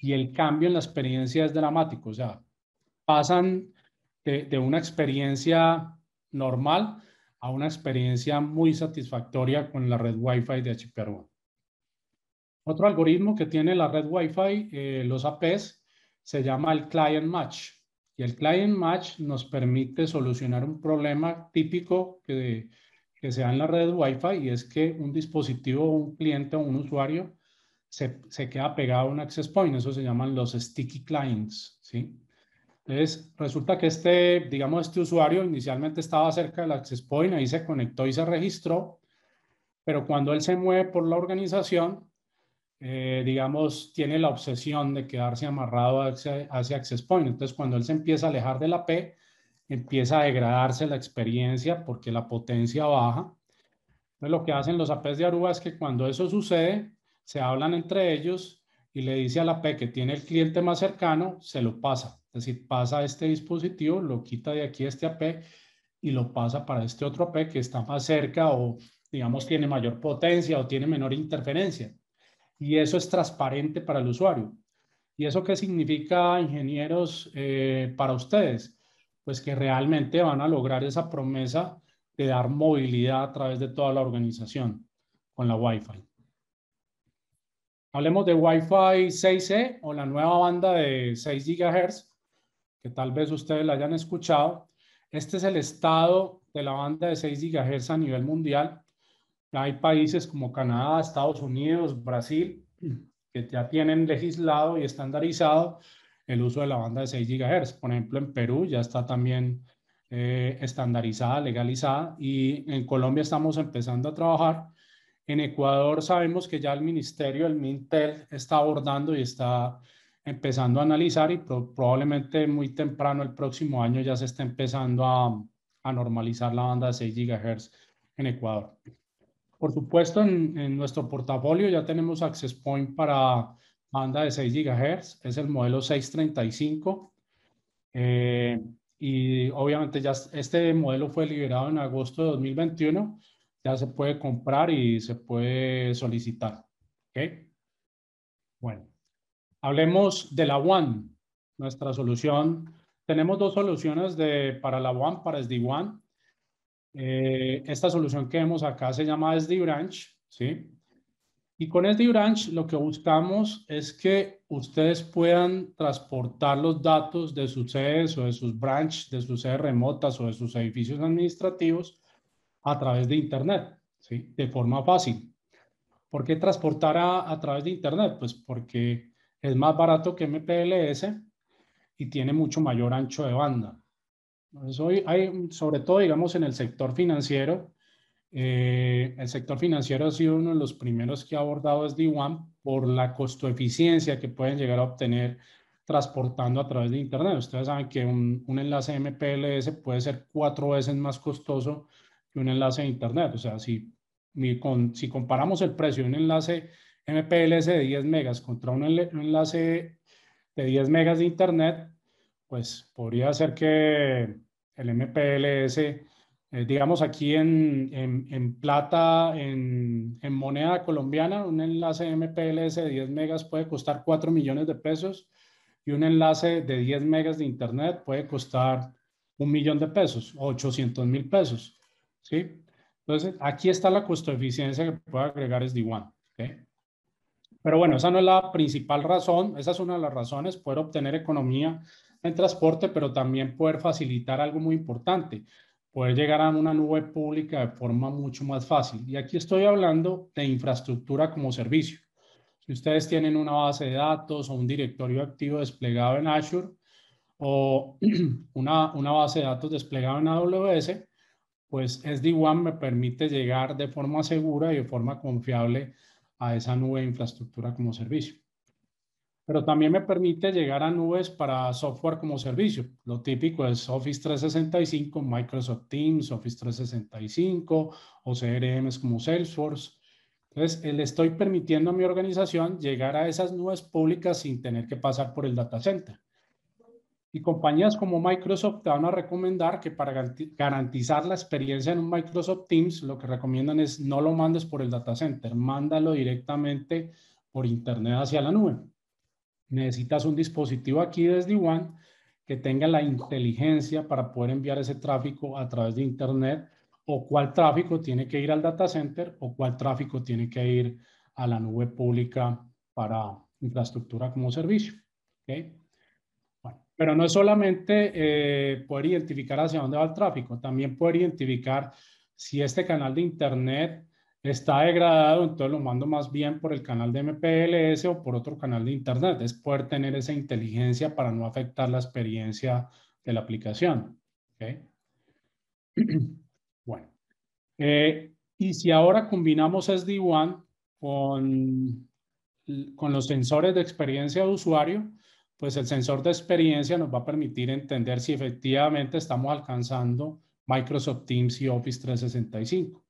y el cambio en la experiencia es dramático. O sea, pasan de una experiencia normal a una experiencia muy satisfactoria con la red Wi-Fi de HP Aruba. Otro algoritmo que tiene la red Wi-Fi, los APs, se llama el Client Match. Y el Client Match nos permite solucionar un problema típico que se da en la red Wi-Fi y es que un dispositivo, un cliente o un usuario se queda pegado a un access point. Eso se llaman los sticky clients, ¿sí? Entonces, resulta que este usuario inicialmente estaba cerca del access point, ahí se conectó y se registró, pero cuando él se mueve por la organización, digamos, tiene la obsesión de quedarse amarrado hacia access point. Entonces, cuando él se empieza a alejar de la P, empieza a degradarse la experiencia porque la potencia baja. Entonces, lo que hacen los APs de Aruba es que cuando eso sucede, se hablan entre ellos y le dice a la AP que tiene el cliente más cercano, se lo pasa. Es decir, pasa a este dispositivo, lo quita de aquí este AP y lo pasa para este otro AP que está más cerca o, digamos, tiene mayor potencia o tiene menor interferencia. Y eso es transparente para el usuario. ¿Y eso qué significa, ingenieros, para ustedes? Pues que realmente van a lograr esa promesa de dar movilidad a través de toda la organización con la Wi-Fi. Hablemos de Wi-Fi 6E o la nueva banda de 6 GHz, que tal vez ustedes la hayan escuchado. Este es el estado de la banda de 6 GHz a nivel mundial. Hay países como Canadá, Estados Unidos, Brasil, que ya tienen legislado y estandarizado el uso de la banda de 6 GHz. Por ejemplo, en Perú ya está también estandarizada, legalizada, y en Colombia estamos empezando a trabajar. En Ecuador sabemos que ya el ministerio, el Mintel, está abordando y está empezando a analizar y probablemente muy temprano el próximo año ya se está empezando a normalizar la banda de 6 GHz en Ecuador. Por supuesto, en nuestro portafolio ya tenemos access point para banda de 6 GHz, es el modelo 635. Y obviamente ya este modelo fue liberado en agosto de 2021, ya se puede comprar y se puede solicitar. ¿Okay? Bueno, hablemos de la WAN, nuestra solución. Tenemos dos soluciones para la WAN, para SD-WAN. Esta solución que vemos acá se llama SD-Branch, ¿sí? Y con SD-Branch lo que buscamos es que ustedes puedan transportar los datos de sus sedes o de sus branches, de sus sedes remotas o de sus edificios administrativos a través de Internet, ¿sí? De forma fácil. ¿Por qué transportar a través de Internet? Pues porque es más barato que MPLS y tiene mucho mayor ancho de banda. Entonces, hoy hay, sobre todo, digamos, en el sector financiero, el sector financiero ha sido uno de los primeros que ha abordado SD-WAN por la costoeficiencia que pueden llegar a obtener transportando a través de Internet. Ustedes saben que un enlace MPLS puede ser 4 veces más costoso que un enlace de Internet. O sea, si comparamos el precio de un enlace MPLS de 10 megas contra un enlace de 10 megas de Internet, pues podría ser que el MPLS, digamos aquí en plata, en moneda colombiana, un enlace MPLS de 10 megas puede costar 4 millones de pesos y un enlace de 10 megas de Internet puede costar 1 millón de pesos, 800,000 pesos, ¿sí? Entonces, aquí está la costo-eficiencia que puede agregar SD-WAN, ¿okay? Pero bueno, esa no es la principal razón, esa es una de las razones, poder obtener economía en transporte, pero también poder facilitar algo muy importante, poder llegar a una nube pública de forma mucho más fácil. Y aquí estoy hablando de infraestructura como servicio. Si ustedes tienen una base de datos o un directorio activo desplegado en Azure o una base de datos desplegada en AWS, pues SD-WAN me permite llegar de forma segura y de forma confiable a esa nube de infraestructura como servicio. Pero también me permite llegar a nubes para software como servicio. Lo típico es Office 365, Microsoft Teams, Office 365 o CRMs como Salesforce. Entonces, le estoy permitiendo a mi organización llegar a esas nubes públicas sin tener que pasar por el data center. Y compañías como Microsoft te van a recomendar que para garantizar la experiencia en un Microsoft Teams, lo que recomiendan es no lo mandes por el data center, mándalo directamente por internet hacia la nube. Necesitas un dispositivo aquí desde SD-WAN que tenga la inteligencia para poder enviar ese tráfico a través de internet, o cuál tráfico tiene que ir al data center o cuál tráfico tiene que ir a la nube pública para infraestructura como servicio. ¿Okay? Bueno, pero no es solamente poder identificar hacia dónde va el tráfico, también poder identificar si este canal de internet está degradado, entonces lo mando más bien por el canal de MPLS o por otro canal de internet. Es poder tener esa inteligencia para no afectar la experiencia de la aplicación. ¿Okay? Bueno, y si ahora combinamos SD-WAN con los sensores de experiencia de usuario, pues el sensor de experiencia nos va a permitir entender si efectivamente estamos alcanzando Microsoft Teams y Office 365.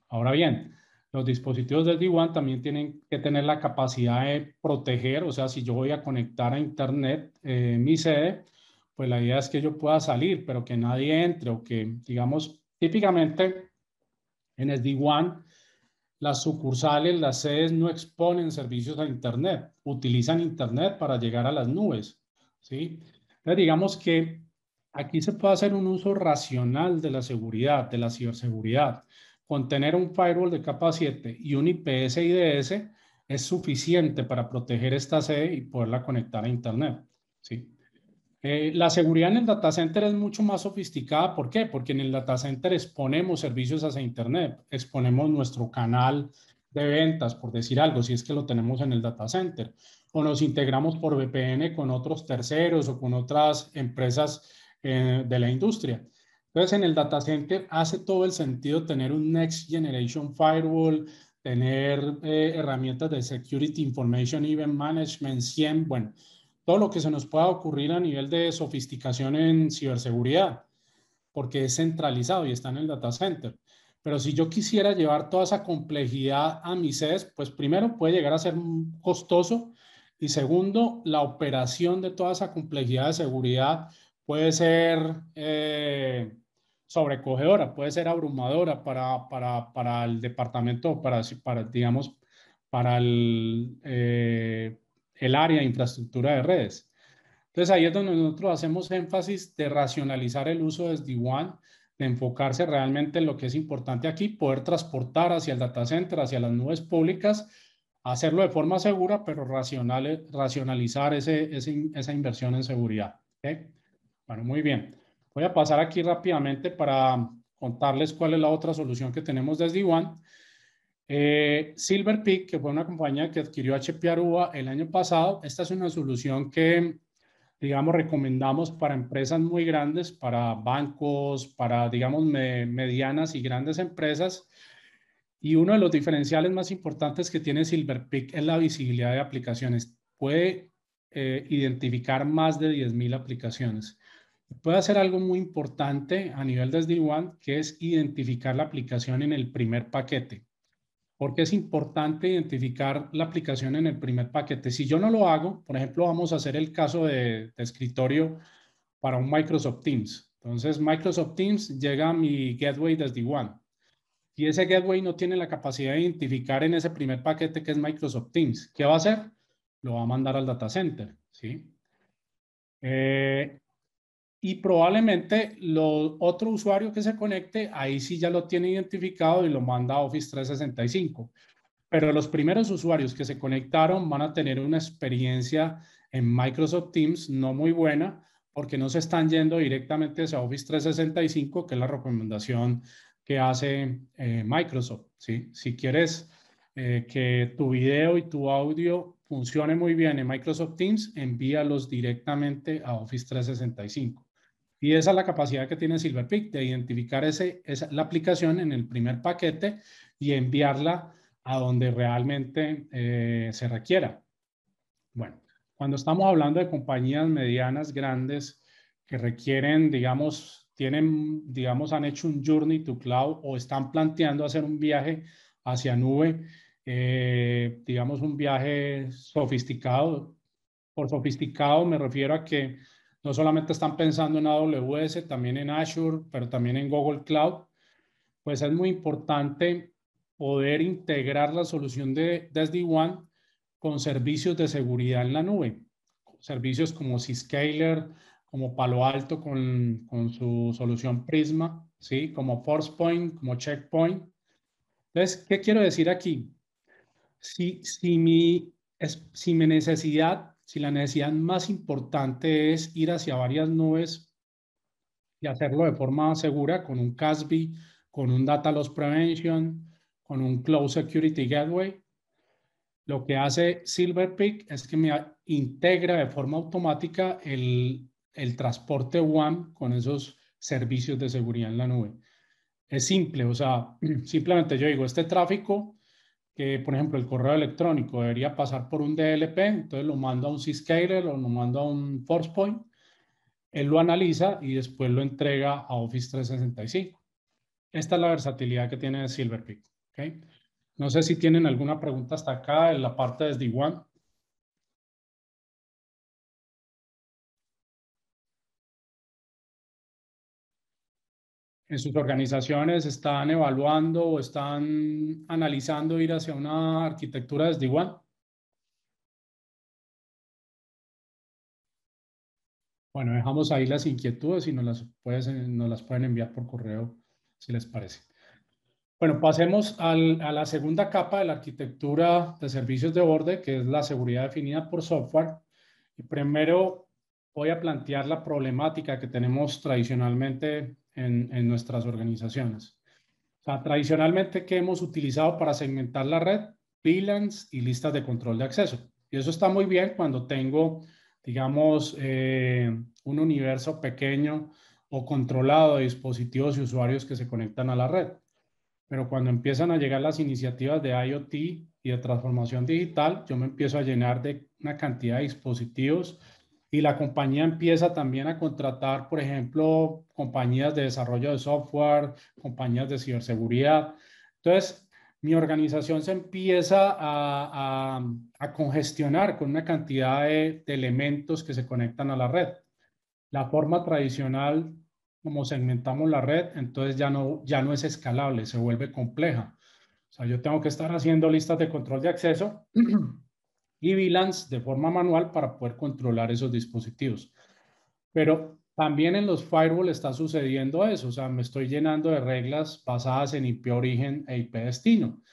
Ahora bien, los dispositivos de SD-WAN también tienen que tener la capacidad de proteger, o sea, si yo voy a conectar a internet mi sede, pues la idea es que yo pueda salir, pero que nadie entre, o que, digamos, típicamente en SD-WAN, las sucursales, las sedes no exponen servicios a internet, utilizan internet para llegar a las nubes, ¿sí? Entonces, digamos que aquí se puede hacer un uso racional de la seguridad, de la ciberseguridad. Con tener un firewall de capa 7 y un IPS IDS es suficiente para proteger esta sede y poderla conectar a internet, ¿sí? La seguridad en el data center es mucho más sofisticada. ¿Por qué? Porque en el data center exponemos servicios hacia internet, exponemos nuestro canal de ventas, por decir algo, si es que lo tenemos en el data center, o nos integramos por VPN con otros terceros o con otras empresas de la industria. Entonces, en el data center hace todo el sentido tener un Next Generation Firewall, tener herramientas de Security Information Event Management, SIEM, bueno, todo lo que se nos pueda ocurrir a nivel de sofisticación en ciberseguridad, porque es centralizado y está en el data center. Pero si yo quisiera llevar toda esa complejidad a mis sedes, pues primero puede llegar a ser costoso, y segundo, la operación de toda esa complejidad de seguridad puede ser sobrecogedora, puede ser abrumadora para el departamento, digamos, para el área de infraestructura de redes. Entonces ahí es donde nosotros hacemos énfasis de racionalizar el uso de SD-WAN, de enfocarse realmente en lo que es importante aquí, poder transportar hacia el data center, hacia las nubes públicas, hacerlo de forma segura, pero racionalizar esa inversión en seguridad. ¿Okay? Bueno, muy bien. Voy a pasar aquí rápidamente para contarles cuál es la otra solución que tenemos de SD-WAN. Silver Peak, que fue una compañía que adquirió HP Aruba el año pasado. Esta es una solución que, digamos, recomendamos para empresas muy grandes, para bancos, para, digamos, medianas y grandes empresas. Y uno de los diferenciales más importantes que tiene Silver Peak es la visibilidad de aplicaciones. Puede identificar más de 10,000 aplicaciones. Puede hacer algo muy importante a nivel de SD-WAN, que es identificar la aplicación en el primer paquete. Porque es importante identificar la aplicación en el primer paquete. Si yo no lo hago, por ejemplo, vamos a hacer el caso de escritorio para un Microsoft Teams. Entonces, Microsoft Teams llega a mi gateway de SD-WAN. Y ese gateway no tiene la capacidad de identificar en ese primer paquete que es Microsoft Teams. ¿Qué va a hacer? Lo va a mandar al data center, ¿sí? Y probablemente otro usuario que se conecte, ahí sí ya lo tiene identificado y lo manda a Office 365. Pero los primeros usuarios que se conectaron van a tener una experiencia en Microsoft Teams no muy buena, porque no se están yendo directamente hacia Office 365, que es la recomendación que hace Microsoft, ¿sí? Si quieres que tu video y tu audio funcione muy bien en Microsoft Teams, envíalos directamente a Office 365. Y esa es la capacidad que tiene Silver Peak de identificar la aplicación en el primer paquete y enviarla a donde realmente se requiera. Bueno, cuando estamos hablando de compañías medianas, grandes, que requieren, digamos, han hecho un journey to cloud o están planteando hacer un viaje hacia nube, digamos, un viaje sofisticado. Por sofisticado me refiero a que no solamente están pensando en AWS, también en Azure, pero también en Google Cloud, pues es muy importante poder integrar la solución de SD-WAN con servicios de seguridad en la nube. Servicios como Zscaler, como Palo Alto con su solución Prisma, ¿sí? Como ForcePoint, como Checkpoint. Entonces, ¿qué quiero decir aquí? Si la necesidad más importante es ir hacia varias nubes y hacerlo de forma segura con un CASB, con un Data Loss Prevention, con un Cloud Security Gateway, lo que hace Silver Peak es que me integra de forma automática el transporte WAN con esos servicios de seguridad en la nube. Es simple, o sea, simplemente yo digo, este tráfico que, por ejemplo, el correo electrónico debería pasar por un DLP, entonces lo mando a un Zscaler o lo mando a un ForcePoint, él lo analiza y después lo entrega a Office 365. Esta es la versatilidad que tiene Silver Peak. ¿Okay? No sé si tienen alguna pregunta hasta acá en la parte de SD-WAN. ¿En sus organizaciones están evaluando o están analizando ir hacia una arquitectura de SD-WAN? Bueno, dejamos ahí las inquietudes y nos las pueden enviar por correo si les parece. Bueno, pasemos a la segunda capa de la arquitectura de servicios de borde, que es la seguridad definida por software. Y primero voy a plantear la problemática que tenemos tradicionalmente en nuestras organizaciones. O sea, tradicionalmente, ¿qué hemos utilizado para segmentar la red? VLANs y listas de control de acceso. Y eso está muy bien cuando tengo, digamos, un universo pequeño o controlado de dispositivos y usuarios que se conectan a la red. Pero cuando empiezan a llegar las iniciativas de IoT y de transformación digital, yo me empiezo a llenar de una cantidad de dispositivos y la compañía empieza también a contratar, por ejemplo, compañías de desarrollo de software, compañías de ciberseguridad. Entonces, mi organización se empieza a congestionar con una cantidad de elementos que se conectan a la red. La forma tradicional como segmentamos la red, entonces ya no es escalable, se vuelve compleja. O sea, yo tengo que estar haciendo listas de control de acceso y VLANs de forma manual para poder controlar esos dispositivos. Pero también en los firewall está sucediendo eso, o sea, me estoy llenando de reglas basadas en IP origen e IP destino.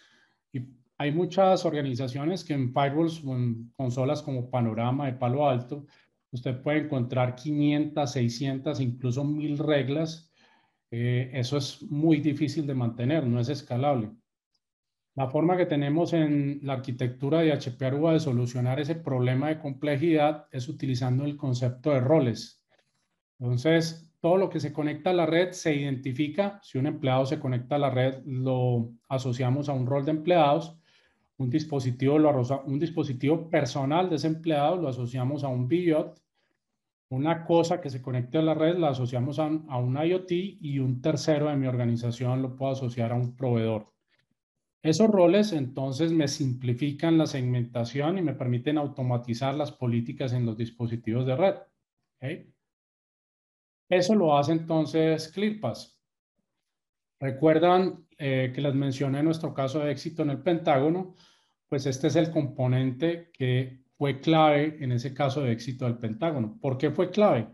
Y hay muchas organizaciones que en firewalls o en consolas como Panorama de Palo Alto, usted puede encontrar 500, 600, incluso 1000 reglas. Eso es muy difícil de mantener, no es escalable. La forma que tenemos en la arquitectura de HP Aruba de solucionar ese problema de complejidad es utilizando el concepto de roles. Entonces, todo lo que se conecta a la red se identifica. Si un empleado se conecta a la red, lo asociamos a un rol de empleados. Un dispositivo personal de ese empleado lo asociamos a un BIOT. Una cosa que se conecte a la red la asociamos a un IoT y un tercero de mi organización lo puedo asociar a un proveedor. Esos roles entonces me simplifican la segmentación y me permiten automatizar las políticas en los dispositivos de red. ¿Okay? Eso lo hace entonces ClearPass. ¿Recuerdan que les mencioné nuestro caso de éxito en el Pentágono? Pues este es el componente que fue clave en ese caso de éxito del Pentágono. ¿Por qué fue clave?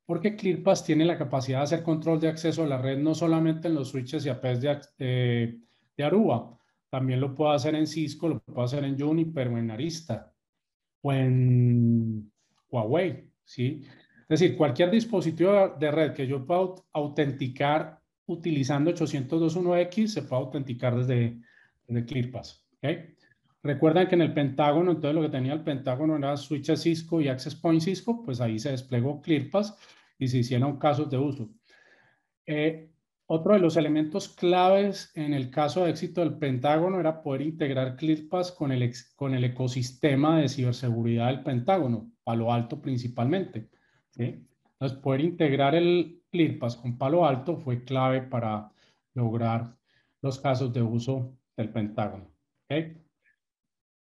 Porque ClearPass tiene la capacidad de hacer control de acceso a la red no solamente en los switches y APs de Aruba, también lo puede hacer en Cisco, lo puede hacer en Juniper o en Arista o en Huawei, ¿sí? Es decir, cualquier dispositivo de red que yo pueda autenticar utilizando 802.1x se puede autenticar desde ClearPass. ¿Okay? Recuerden que en el Pentágono, entonces lo que tenía el Pentágono era switches Cisco y access point Cisco, pues ahí se desplegó ClearPass y se hicieron casos de uso. Otro de los elementos claves en el caso de éxito del Pentágono era poder integrar ClearPass con el ecosistema de ciberseguridad del Pentágono, Palo Alto principalmente. ¿Sí? Entonces, poder integrar el ClearPass con Palo Alto fue clave para lograr los casos de uso del Pentágono. ¿Okay?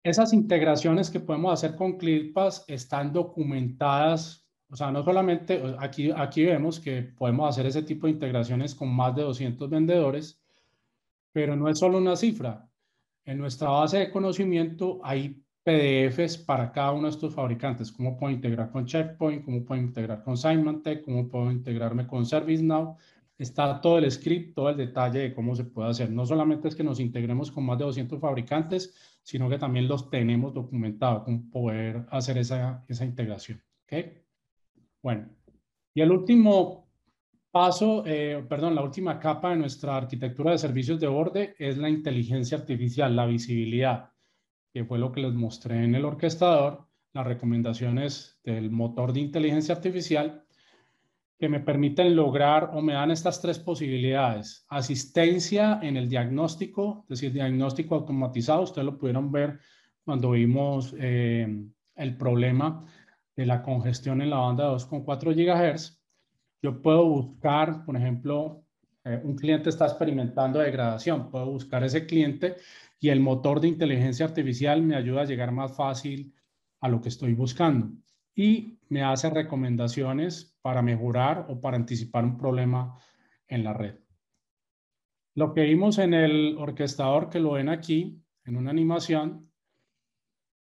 Esas integraciones que podemos hacer con ClearPass están documentadas, o sea, no solamente, aquí vemos que podemos hacer ese tipo de integraciones con más de 200 vendedores, pero no es solo una cifra. En nuestra base de conocimiento hay PDFs para cada uno de estos fabricantes. Cómo puedo integrar con Checkpoint, cómo puedo integrar con Symantec, cómo puedo integrarme con ServiceNow. Está todo el script, todo el detalle de cómo se puede hacer. No solamente es que nos integremos con más de 200 fabricantes, sino que también los tenemos documentados, cómo poder hacer esa integración. ¿Okay? Bueno, y el último paso, la última capa de nuestra arquitectura de servicios de borde es la inteligencia artificial, la visibilidad, que fue lo que les mostré en el orquestador, las recomendaciones del motor de inteligencia artificial que me permiten lograr o me dan estas tres posibilidades. Asistencia en el diagnóstico, es decir, diagnóstico automatizado. Ustedes lo pudieron ver cuando vimos el problema de la congestión en la banda de 2,4 GHz. Yo puedo buscar, por ejemplo, un cliente está experimentando degradación. Puedo buscar ese cliente y el motor de inteligencia artificial me ayuda a llegar más fácil a lo que estoy buscando y me hace recomendaciones para mejorar o para anticipar un problema en la red. Lo que vimos en el orquestador, que lo ven aquí en una animación,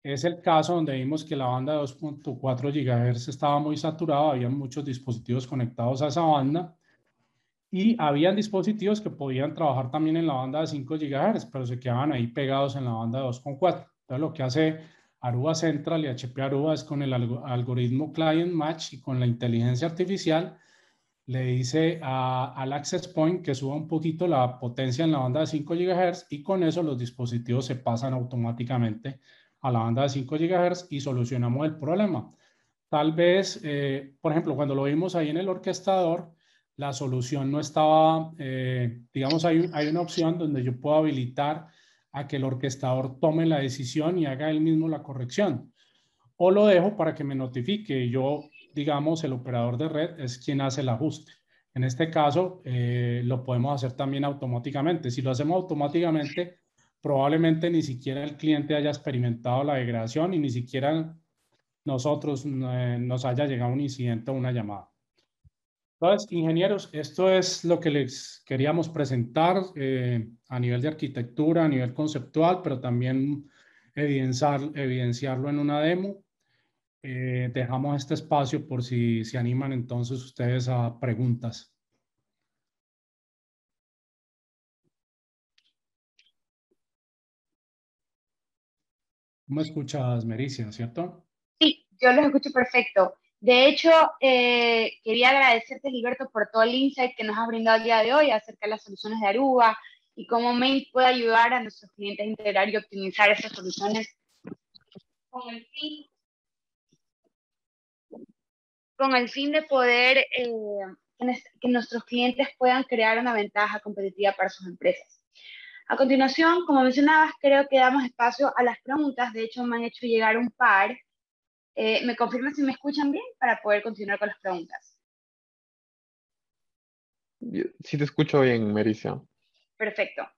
es el caso donde vimos que la banda de 2,4 GHz estaba muy saturada, había muchos dispositivos conectados a esa banda y habían dispositivos que podían trabajar también en la banda de 5 GHz, pero se quedaban ahí pegados en la banda de 2,4. Entonces lo que hace Aruba Central y HP Aruba es con el algoritmo Client Match y con la inteligencia artificial le dice al access point que suba un poquito la potencia en la banda de 5 GHz y con eso los dispositivos se pasan automáticamente a la banda de 5 GHz y solucionamos el problema. Tal vez, por ejemplo, cuando lo vimos ahí en el orquestador, la solución no estaba, digamos, hay una opción donde yo puedo habilitar a que el orquestador tome la decisión y haga él mismo la corrección. O lo dejo para que me notifique. Yo, digamos, el operador de red es quien hace el ajuste. En este caso, lo podemos hacer también automáticamente. Si lo hacemos automáticamente, probablemente ni siquiera el cliente haya experimentado la degradación y ni siquiera nosotros nos haya llegado un incidente o una llamada. Entonces, ingenieros, esto es lo que les queríamos presentar a nivel de arquitectura, a nivel conceptual, pero también evidenciarlo en una demo. Dejamos este espacio por si se animan entonces ustedes a preguntas. ¿Me escuchas, Mericia, cierto? Sí, yo los escucho perfecto. De hecho, quería agradecerte, Gilberto, por todo el insight que nos has brindado el día de hoy acerca de las soluciones de Aruba y cómo Mail puede ayudar a nuestros clientes a integrar y optimizar esas soluciones con el fin de poder que nuestros clientes puedan crear una ventaja competitiva para sus empresas. A continuación, como mencionabas, creo que damos espacio a las preguntas. De hecho, me han hecho llegar un par. ¿Me confirman si me escuchan bien para poder continuar con las preguntas? Sí te escucho bien, Mericia. Perfecto.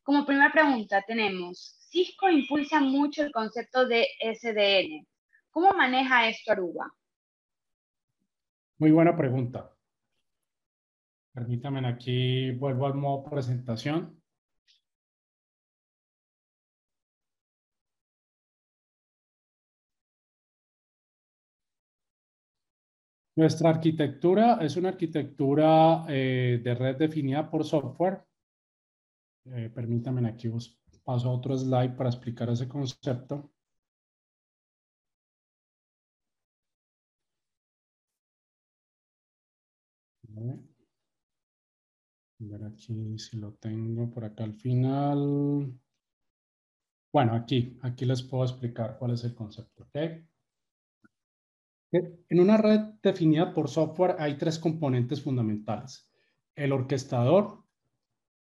Como primera pregunta tenemos, Cisco impulsa mucho el concepto de SDN. ¿Cómo maneja esto Aruba? Muy buena pregunta. Permítanme aquí, vuelvo al modo presentación. Nuestra arquitectura es una arquitectura de red definida por software. Permítanme aquí, os paso a otro slide para explicar ese concepto. ver aquí si lo tengo por acá al final. Bueno, aquí les puedo explicar cuál es el concepto, ¿ok? En una red definida por software hay tres componentes fundamentales: el orquestador,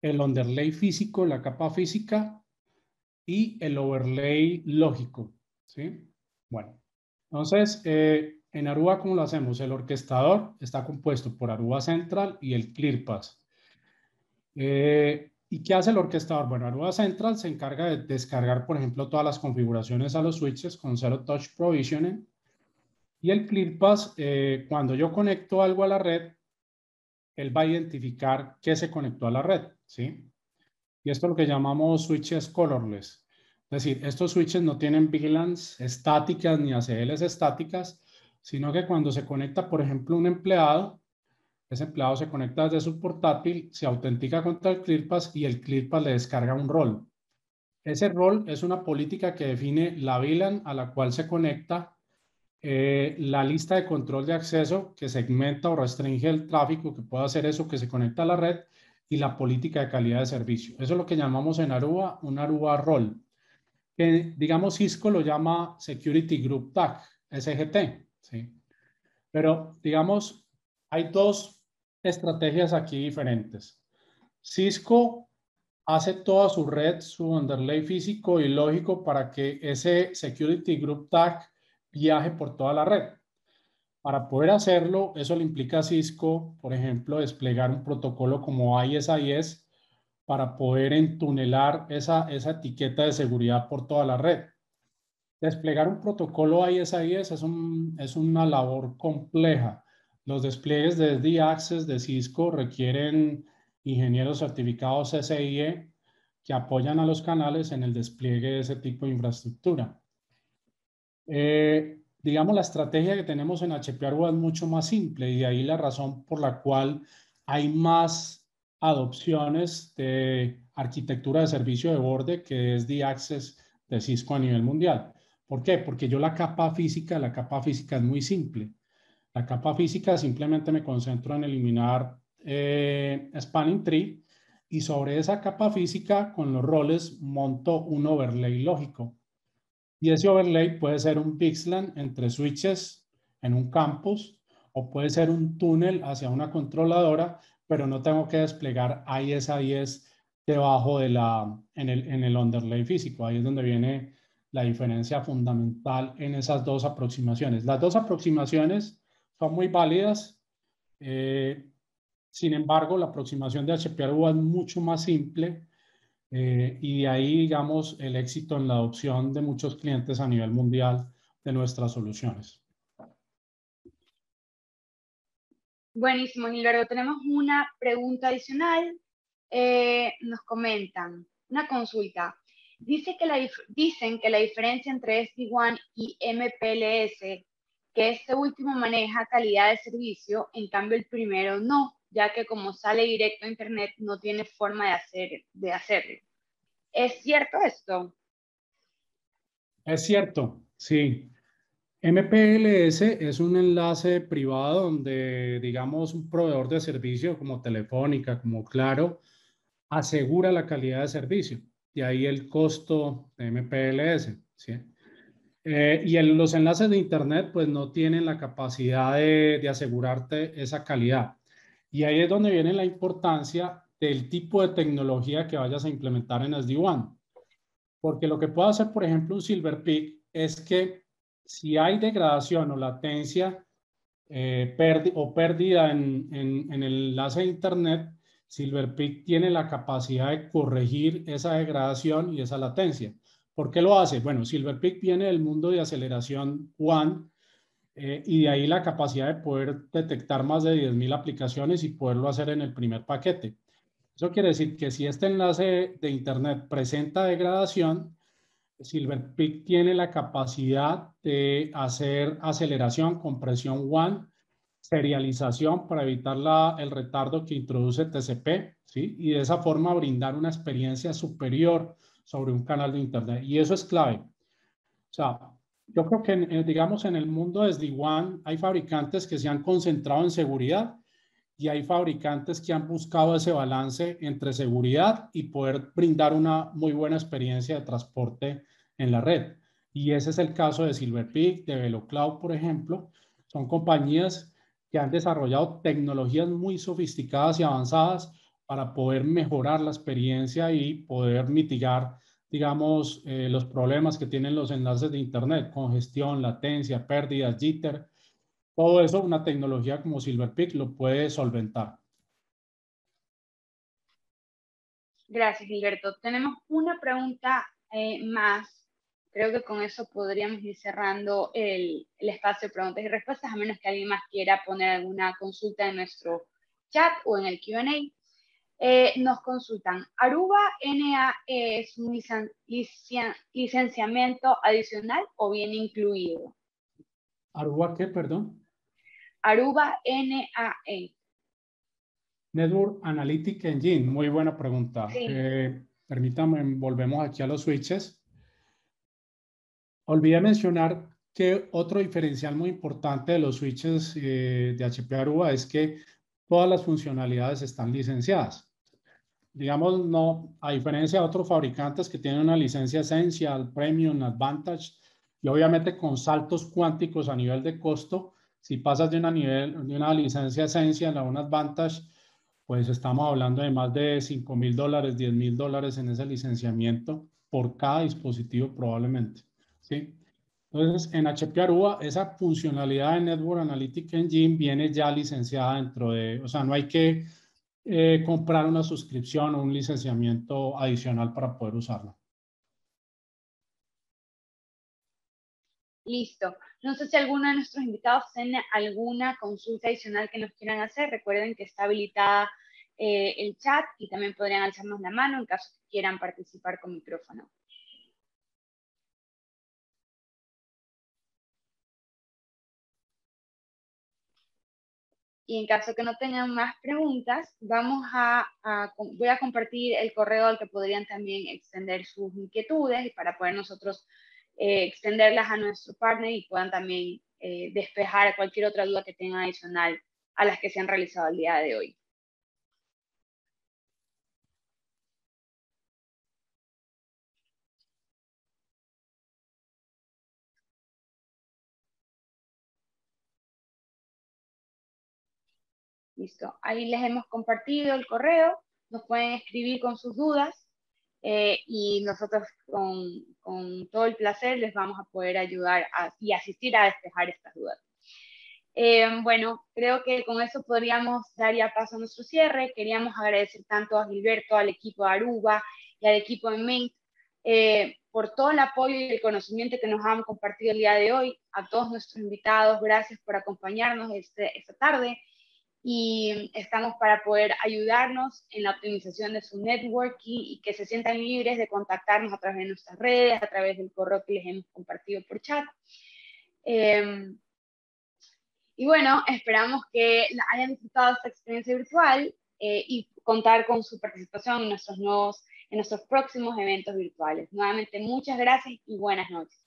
el underlay físico, la capa física, y el overlay lógico, ¿sí? Bueno, entonces, en Aruba, ¿cómo lo hacemos? El orquestador está compuesto por Aruba Central y el ClearPass. ¿Y qué hace el orquestador? Bueno, Aruba Central se encarga de descargar, por ejemplo, todas las configuraciones a los switches con Zero Touch Provisioning. Y el ClearPass, cuando yo conecto algo a la red, él va a identificar qué se conectó a la red, ¿sí? Y esto es lo que llamamos switches colorless. Es decir, estos switches no tienen VLANs estáticas ni ACLs estáticas, sino que cuando se conecta, por ejemplo, un empleado, ese empleado se conecta desde su portátil, se autentica contra el ClearPass y el ClearPass le descarga un rol. Ese rol es una política que define la VLAN a la cual se conecta, la lista de control de acceso que segmenta o restringe el tráfico que pueda hacer eso que se conecta a la red, y la política de calidad de servicio. Eso es lo que llamamos en Aruba un Aruba Role, que digamos Cisco lo llama Security Group Tag, SGT, ¿sí? Pero digamos, hay dos estrategias aquí diferentes. Cisco hace toda su red, su underlay físico y lógico para que ese Security Group Tag viaje por toda la red. Para poder hacerlo, eso le implica a Cisco, por ejemplo, desplegar un protocolo como ISIS para poder entunelar esa etiqueta de seguridad por toda la red. Desplegar un protocolo ISIS es una labor compleja. Los despliegues de SD-Access de Cisco requieren ingenieros certificados CCIE que apoyan a los canales en el despliegue de ese tipo de infraestructura. Digamos, la estrategia que tenemos en HP Aruba es mucho más simple, y de ahí la razón por la cual hay más adopciones de arquitectura de servicio de borde que es SD-Access de Cisco a nivel mundial. ¿Por qué? Porque yo la capa física es muy simple. La capa física simplemente me concentro en eliminar spanning tree, y sobre esa capa física con los roles monto un overlay lógico. Y ese overlay puede ser un VXLAN entre switches en un campus, o puede ser un túnel hacia una controladora, pero no tengo que desplegar ISIS debajo de en el underlay físico. Ahí es donde viene la diferencia fundamental en esas dos aproximaciones. Las dos aproximaciones son muy válidas. Sin embargo, la aproximación de HP Aruba es mucho más simple. Y de ahí, digamos, el éxito en la adopción de muchos clientes a nivel mundial de nuestras soluciones. Buenísimo, Gilberto. Tenemos una pregunta adicional. Nos comentan, una consulta. Dicen que la diferencia entre SD-WAN y MPLS, que este último maneja calidad de servicio, en cambio el primero no, ya que como sale directo a Internet no tiene forma de hacerlo. ¿Es cierto esto? Es cierto, sí. MPLS es un enlace privado donde, digamos, un proveedor de servicio como Telefónica, como Claro, asegura la calidad de servicio. De ahí el costo de MPLS, ¿sí? Los enlaces de Internet pues no tienen la capacidad de asegurarte esa calidad. Y ahí es donde viene la importancia del tipo de tecnología que vayas a implementar en SD-WAN. Porque lo que puede hacer, por ejemplo, un Silver Peak es que si hay degradación o latencia pérdida en el enlace de Internet, Silver Peak tiene la capacidad de corregir esa degradación y esa latencia. ¿Por qué lo hace? Bueno, Silver Peak viene del mundo de aceleración WAN, y de ahí la capacidad de poder detectar más de 10.000 aplicaciones y poderlo hacer en el primer paquete. Eso quiere decir que si este enlace de Internet presenta degradación, Silver Peak tiene la capacidad de hacer aceleración, compresión WAN, serialización para evitar el retardo que introduce TCP, ¿sí? Y de esa forma brindar una experiencia superior sobre un canal de Internet. Y eso es clave. O sea, yo creo que, digamos, en el mundo de SD-WAN hay fabricantes que se han concentrado en seguridad y hay fabricantes que han buscado ese balance entre seguridad y poder brindar una muy buena experiencia de transporte en la red. Y ese es el caso de Silver Peak, de VeloCloud, por ejemplo. Son compañías que han desarrollado tecnologías muy sofisticadas y avanzadas para poder mejorar la experiencia y poder mitigar, digamos, los problemas que tienen los enlaces de Internet, congestión, latencia, pérdidas, jitter. Todo eso, una tecnología como Silver Peak lo puede solventar. Gracias, Gilberto. Tenemos una pregunta más. Creo que con eso podríamos ir cerrando el espacio de preguntas y respuestas, a menos que alguien más quiera poner alguna consulta en nuestro chat o en el Q&A. Nos consultan, ¿Aruba NAE es un licenciamiento adicional o viene incluido? ¿Aruba qué, perdón? Aruba NAE. Network Analytic Engine, muy buena pregunta. Sí. Permítame, volvemos aquí a los switches. Olvidé mencionar que otro diferencial muy importante de los switches de HP Aruba es que todas las funcionalidades están licenciadas. Digamos, no, a diferencia de otros fabricantes que tienen una licencia Essential, Premium, Advantage, y obviamente con saltos cuánticos a nivel de costo, si pasas de una licencia Essential a una Advantage, pues estamos hablando de más de $5,000, $10,000 en ese licenciamiento por cada dispositivo probablemente, ¿sí? Entonces, en HP Aruba, esa funcionalidad de Network Analytic Engine viene ya licenciada dentro de, o sea, no hay que comprar una suscripción o un licenciamiento adicional para poder usarla. Listo. No sé si alguno de nuestros invitados tiene alguna consulta adicional que nos quieran hacer. Recuerden que está habilitada el chat y también podrían alzarnos la mano en caso que quieran participar con micrófono. Y en caso que no tengan más preguntas, voy a compartir el correo al que podrían también extender sus inquietudes y para poder nosotros extenderlas a nuestro partner y puedan también despejar cualquier otra duda que tengan adicional a las que se han realizado el día de hoy. Listo. Ahí les hemos compartido el correo. Nos pueden escribir con sus dudas y nosotros con todo el placer les vamos a poder ayudar y asistir a despejar estas dudas. Bueno, creo que con eso podríamos dar ya paso a nuestro cierre. Queríamos agradecer tanto a Gilberto, al equipo de Aruba y al equipo de Mint por todo el apoyo y el conocimiento que nos han compartido el día de hoy. A todos nuestros invitados, gracias por acompañarnos esta tarde. Y estamos para poder ayudarnos en la optimización de su networking y que se sientan libres de contactarnos a través de nuestras redes, a través del correo que les hemos compartido por chat. Y bueno, esperamos que hayan disfrutado esta experiencia virtual y contar con su participación en nuestros próximos eventos virtuales. Nuevamente, muchas gracias y buenas noches.